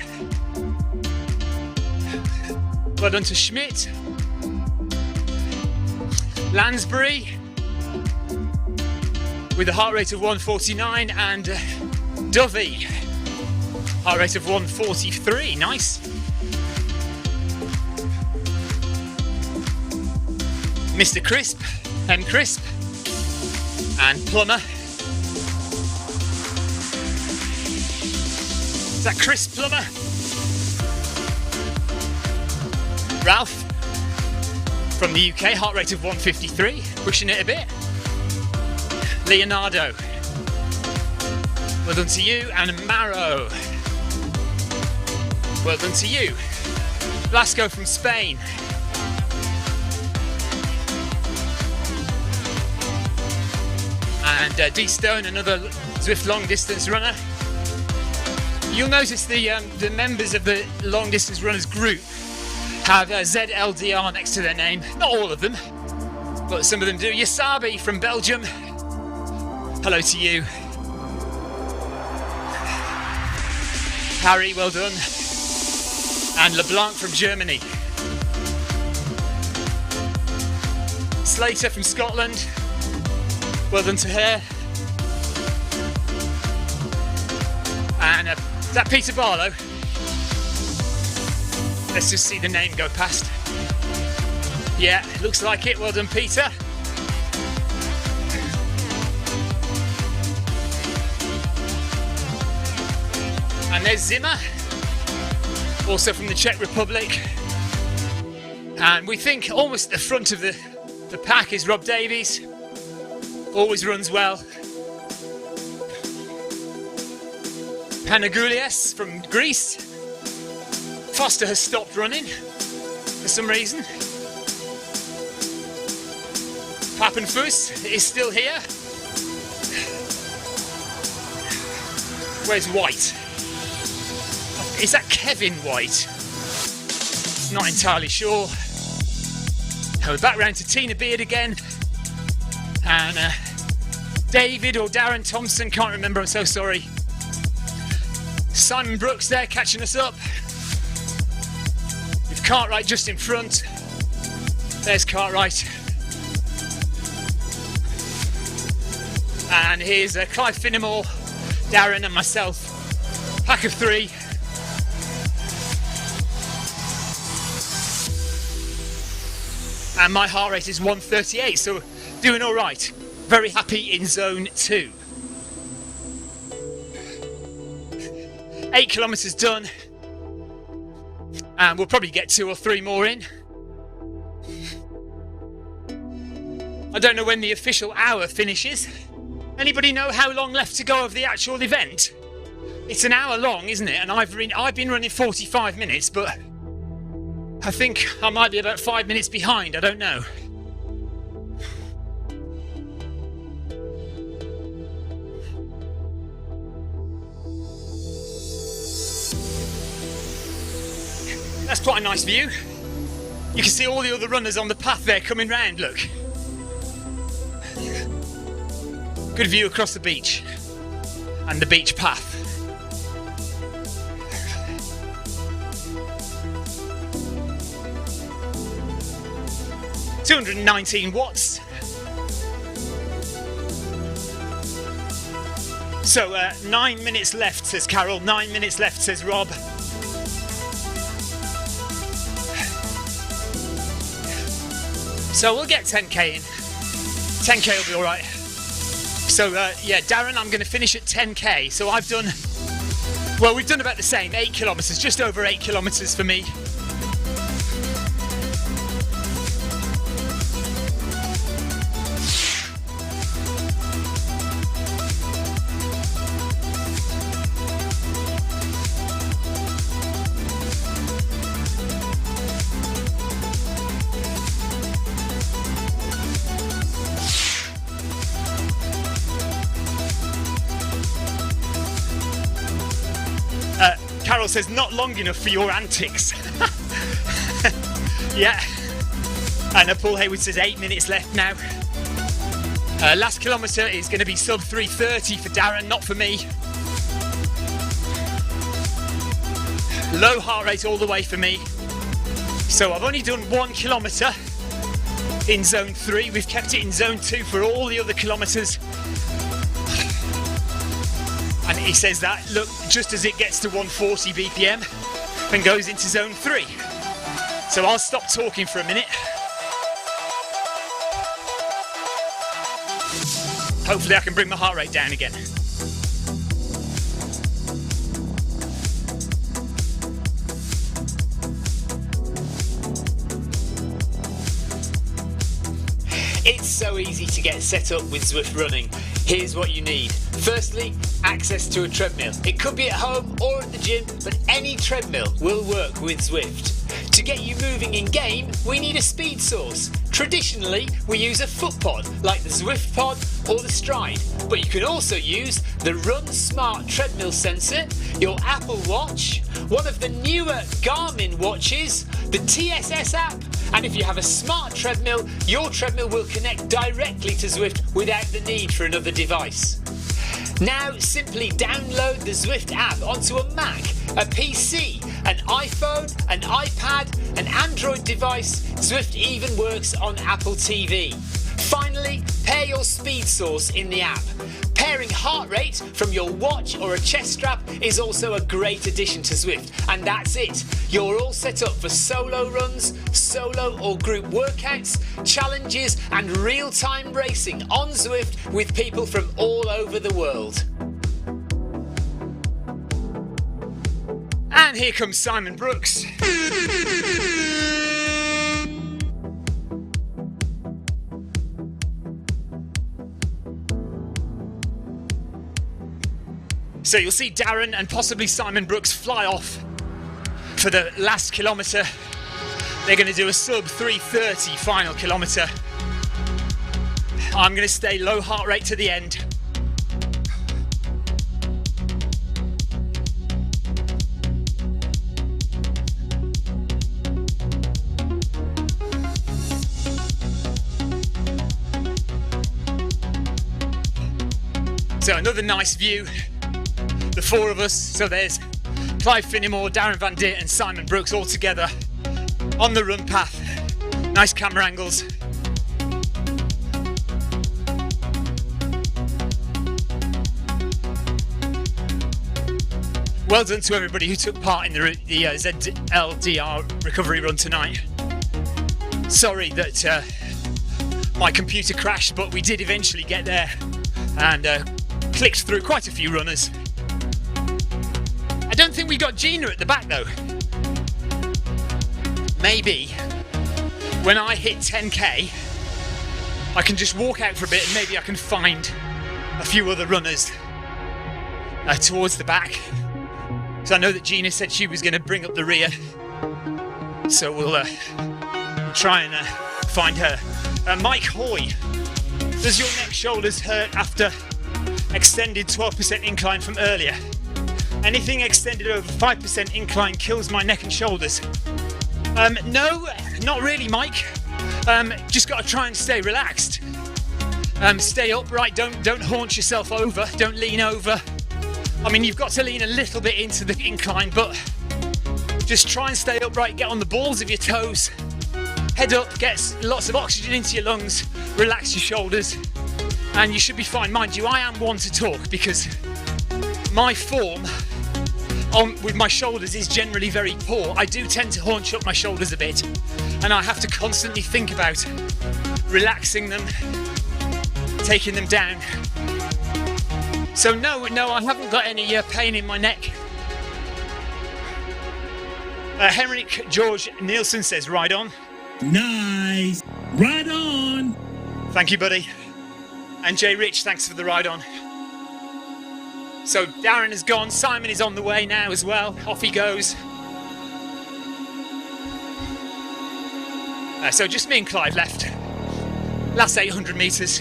Well done to Schmidt. Lansbury with a heart rate of 149, and Dovey. Heart rate of 143, nice. Mr. Crisp, M. Crisp, and Plummer. Is that Chris Plummer? Ralph from the UK, heart rate of 153, pushing it a bit. Leonardo, well done to you. And Maro, well done to you. Blasco from Spain. And D Stone, another Zwift long distance runner. You'll notice the members of the long distance runners group have ZLDR next to their name. Not all of them, but some of them do. Yasabi from Belgium, hello to you. Harry, well done. And LeBlanc from Germany. Slater from Scotland, well done to her. And is that Peter Barlow? Let's just see the name go past. Yeah, looks like it. Well done, Peter. And there's Zimmer, also from the Czech Republic. And we think almost at the front of the pack is Rob Davies. Always runs well. Panagoulias from Greece. Foster has stopped running for some reason. Papenfuss is still here. Where's White? Is that Kevin White? Not entirely sure. We're back round to Tina Beard again. And David or Darren Thompson, can't remember, I'm so sorry. Simon Brooks there catching us up. With Cartwright just in front. There's Cartwright. And here's Clive Finnemore, Darren and myself. Pack of three. And my heart rate is 138, so doing all right. Very happy in zone 2. 8 kilometres done. And we'll probably get 2 or 3 more in. I don't know when the official hour finishes. Anybody know how long left to go of the actual event? It's an hour long, isn't it? And I've been running 45 minutes, but I think I might be about 5 minutes behind, I don't know. That's quite a nice view. You can see all the other runners on the path there coming round, look. Good view across the beach and the beach path. $219 watts. So 9 minutes left, says Carol. 9 minutes left, says Rob. So we'll get 10k in. 10k will be all right. So yeah, Darren, I'm going to finish at 10k. So I've done, well, we've done about the same, 8 kilometres, just over 8 kilometres for me. Carol says, not long enough for your antics. Yeah. And Paul Hayward says 8 minutes left now. Last kilometre is going to be sub 3:30 for Darren, not for me. Low heart rate all the way for me. So I've only done 1 kilometre in zone 3. We've kept it in zone 2 for all the other kilometres. And he says that, look, just as it gets to 140 BPM and goes into zone 3. So I'll stop talking for a minute. Hopefully I can bring my heart rate down again. It's so easy to get set up with Zwift running. Here's what you need. Firstly, access to a treadmill. It could be at home or at the gym, but any treadmill will work with Zwift. To get you moving in game, we need a speed source. Traditionally, we use a foot pod like the Zwift pod or the Stride, but you can also use the Run Smart treadmill sensor, your Apple Watch, one of the newer Garmin watches, the TSS app, and if you have a smart treadmill, your treadmill will connect directly to Zwift without the need for another device. Now simply download the Zwift app onto a Mac, a PC, an iPhone, an iPad, an Android device. Zwift even works on Apple TV. Finally, pair your speed source in the app. Pairing heart rate from your watch or a chest strap is also a great addition to Zwift. And that's it. You're all set up for solo runs, solo or group workouts, challenges and real-time racing on Zwift with people from all over the world. And here comes Simon Brooks. So you'll see Darren and possibly Simon Brooks fly off for the last kilometre. They're going to do a sub 3:30 final kilometre. I'm going to stay low heart rate to the end. So another nice view. The four of us, so there's Clive Finnimore, Darren Van Dit and Simon Brooks all together on the run path. Nice camera angles. Well done to everybody who took part in the ZLDR Recovery Run tonight. Sorry that my computer crashed, but we did eventually get there and clicked through quite a few runners. I don't think we got Gina at the back though. Maybe when I hit 10k, I can just walk out for a bit and maybe I can find a few other runners towards the back. So I know that Gina said she was going to bring up the rear. So we'll try and find her. Mike Hoy, does your neck shoulders hurt after extended 12% incline from earlier? Anything extended over 5% incline kills my neck and shoulders. No, not really, Mike. Just got to try and stay relaxed. Stay upright, don't haunch yourself over, don't lean over. I mean, you've got to lean a little bit into the incline, but just try and stay upright, get on the balls of your toes. Head up, get lots of oxygen into your lungs, relax your shoulders, and you should be fine. Mind you, I am one to talk because my form with my shoulders is generally very poor. I do tend to haunch up my shoulders a bit, and I have to constantly think about relaxing them, taking them down. So no, I haven't got any pain in my neck. Henrik George Nielsen says, "Ride on."
Nice, ride on.
Thank you, buddy. And Jay Rich, thanks for the ride on. So Darren is gone, Simon is on the way now as well, off he goes. So just me and Clive left. Last 800 metres.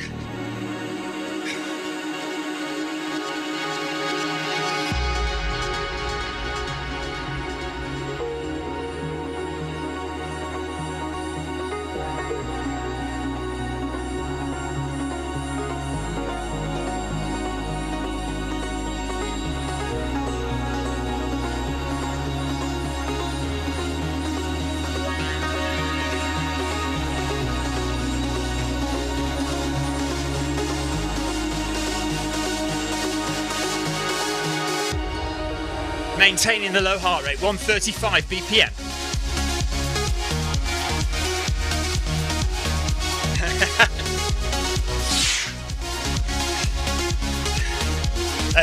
Maintaining the low heart rate, 135 BPM.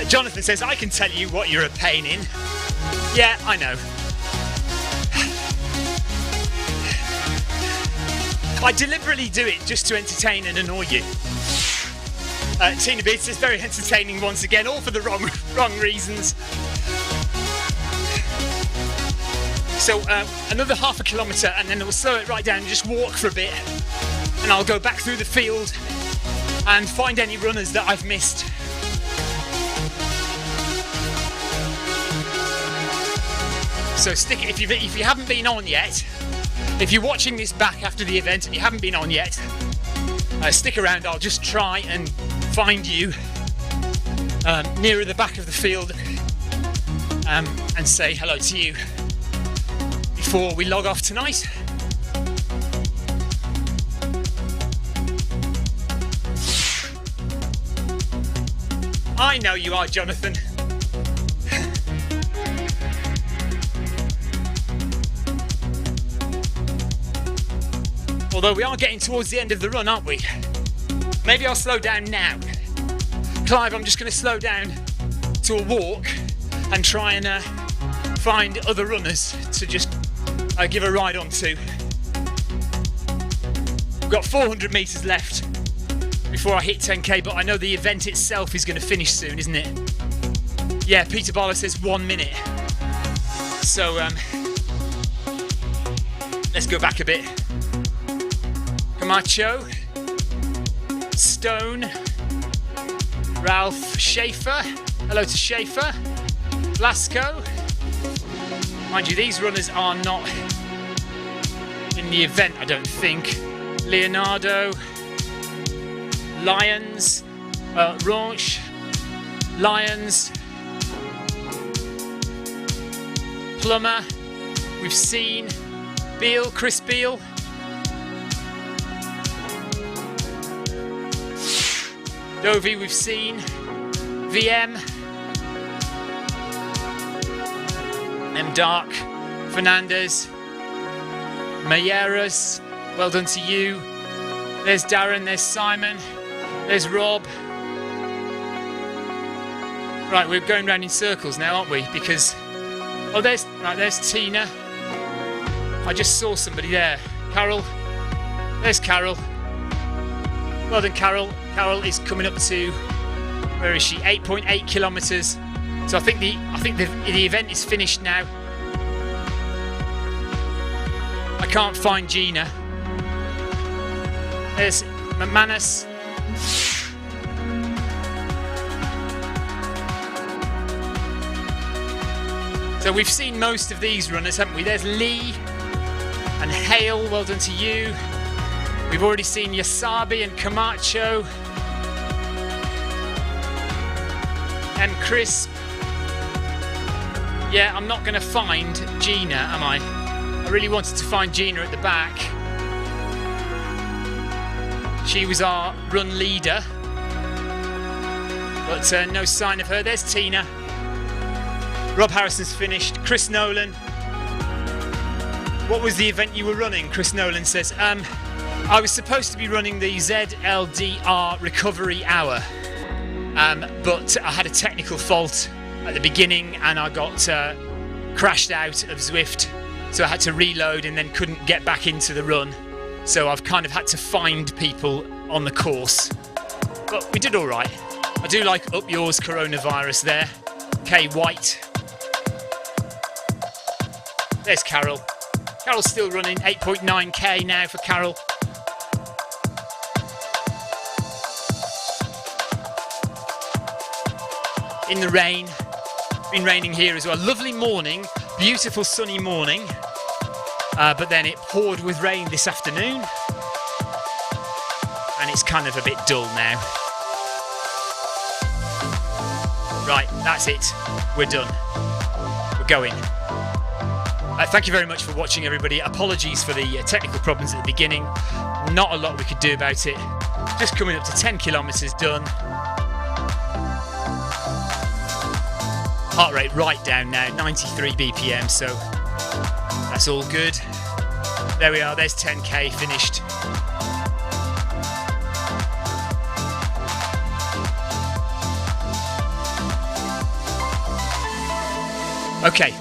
Jonathan says, I can tell you what you're a pain in. Yeah, I know. I deliberately do it just to entertain and annoy you. Tina Beats is very entertaining once again, all for the wrong reasons. So another half a kilometre, and then we'll slow it right down and just walk for a bit. And I'll go back through the field and find any runners that I've missed. So stick it if you haven't been on yet. If you're watching this back after the event and you haven't been on yet, stick around. I'll just try and find you nearer the back of the field and say hello to you before we log off tonight. I know you are, Jonathan. Although we are getting towards the end of the run, aren't we? Maybe I'll slow down now. Clive, I'm just going to slow down to a walk and try and find other runners to just give a ride on to. We've got 400 metres left before I hit 10k, but I know the event itself is going to finish soon, isn't it? Yeah, Peter Barlow says 1 minute. So let's go back a bit. Camacho, Stone, Ralph Schaefer, hello to Schaefer, Blasco. Mind you, these runners are not in the event, I don't think. Leonardo, Lyons, Raunch, Lyons, Plummer, we've seen Beale, Chris Beale. Dovey we've seen, VM, M Dark, Fernandez, Mayeras, well done to you. There's Darren, there's Simon, there's Rob. Right, we're going round in circles now, aren't we? Because, oh, there's Tina. I just saw somebody there. Carol, there's Carol. Well done, Carol. Carol is coming up to, where is she? 8.8 kilometres. So I think the event is finished now. I can't find Gina. There's McManus. So we've seen most of these runners, haven't we? There's Lee and Hale. Well done to you. We've already seen Yasabi and Camacho. And Crisp. Yeah, I'm not going to find Gina, am I? I really wanted to find Gina at the back. She was our run leader. But no sign of her. There's Tina. Rob Harrison's finished. Chris Nolan. What was the event you were running? Chris Nolan says, I was supposed to be running the ZLDR Recovery Hour, but I had a technical fault at the beginning and I got crashed out of Zwift, so I had to reload and then couldn't get back into the run. So I've kind of had to find people on the course. But we did all right. I do like Up Yours Coronavirus there. Kay White. There's Carol. Carol's still running, 8.9k now for Carol. In the rain, it's been raining here as well. Lovely morning, beautiful sunny morning, but then it poured with rain this afternoon, and it's kind of a bit dull now. Right, that's it. We're done. We're going. Thank you very much for watching, everybody. Apologies for the technical problems at the beginning. Not a lot we could do about it. Just coming up to 10 kilometres done. Heart rate right down now, 93 BPM, so that's all good. There we are, there's 10k finished. Okay,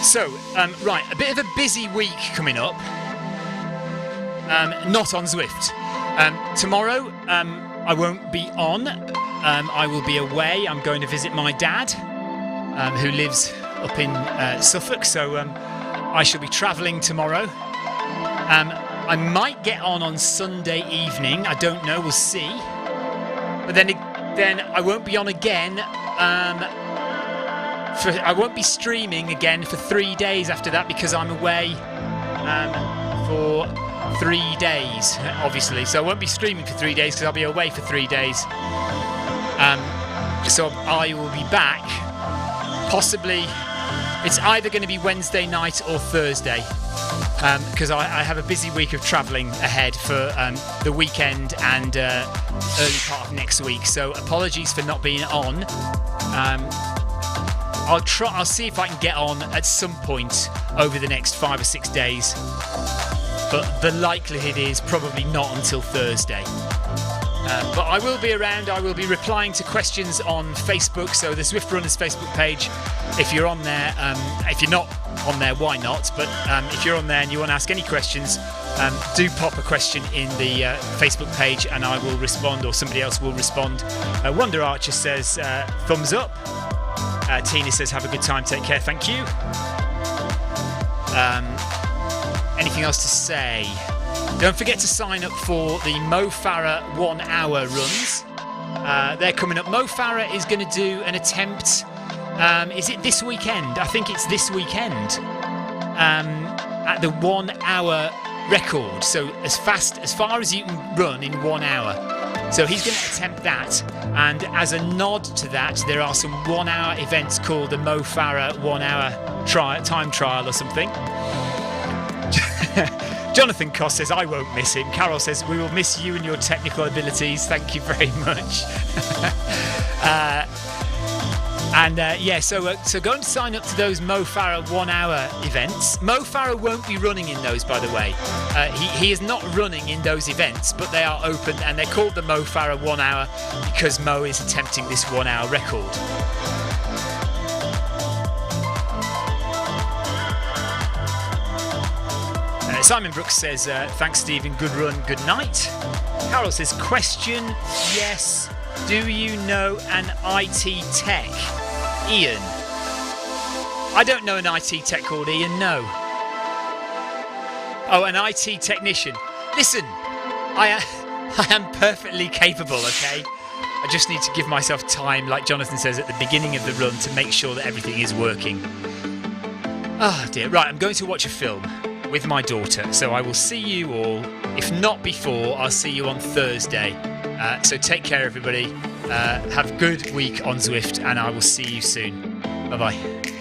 so right, a bit of a busy week coming up. not on Zwift. Tomorrow, I won't be on. I will be away. I'm going to visit my dad, who lives up in Suffolk, so I shall be travelling tomorrow. I might get on Sunday evening. I don't know. We'll see. But then I won't be on again. I won't be streaming again for 3 days after that because I'm away for 3 days, obviously. So I won't be streaming for 3 days because I'll be away for 3 days. So I will be back. Possibly, it's either going to be Wednesday night or Thursday. Because I have a busy week of travelling ahead for the weekend and early part of next week. So apologies for not being on. I'll see if I can get on at some point over the next 5 or 6 days. But the likelihood is probably not until Thursday. But I will be around. I will be replying to questions on Facebook. So the Zwift Runners Facebook page, if you're on there, if you're not on there, why not? But if you're on there and you want to ask any questions, do pop a question in the Facebook page and I will respond, or somebody else will respond. Wonder Archer says thumbs up. Tina says have a good time, take care, thank you. Anything else to say? Don't forget to sign up for the Mo Farah 1 hour runs. They're coming up. Mo Farah is going to do an attempt. Is it this weekend? I think it's this weekend. At the 1 hour record. So as far as you can run in 1 hour. So he's going to attempt that. And as a nod to that, there are some 1 hour events called the Mo Farah 1 hour time trial or something. Jonathan Koss says, I won't miss him. Carol says, we will miss you and your technical abilities. Thank you very much. So go and sign up to those Mo Farah 1 hour events. Mo Farah won't be running in those, by the way. He is not running in those events, but they are open and they're called the Mo Farah 1 hour because Mo is attempting this 1 hour record. Simon Brooks says, thanks Stephen, good run, good night. Carol says, question, yes, do you know an IT tech? Ian. I don't know an IT tech called Ian, no. Oh, an IT technician. Listen, I am perfectly capable, okay? I just need to give myself time, like Jonathan says at the beginning of the run, to make sure that everything is working. Oh dear, right, I'm going to watch a film with my daughter, so I will see you all. If not before, I'll see you on Thursday. So take care, everybody. Have a good week on Zwift, and I will see you soon. Bye bye.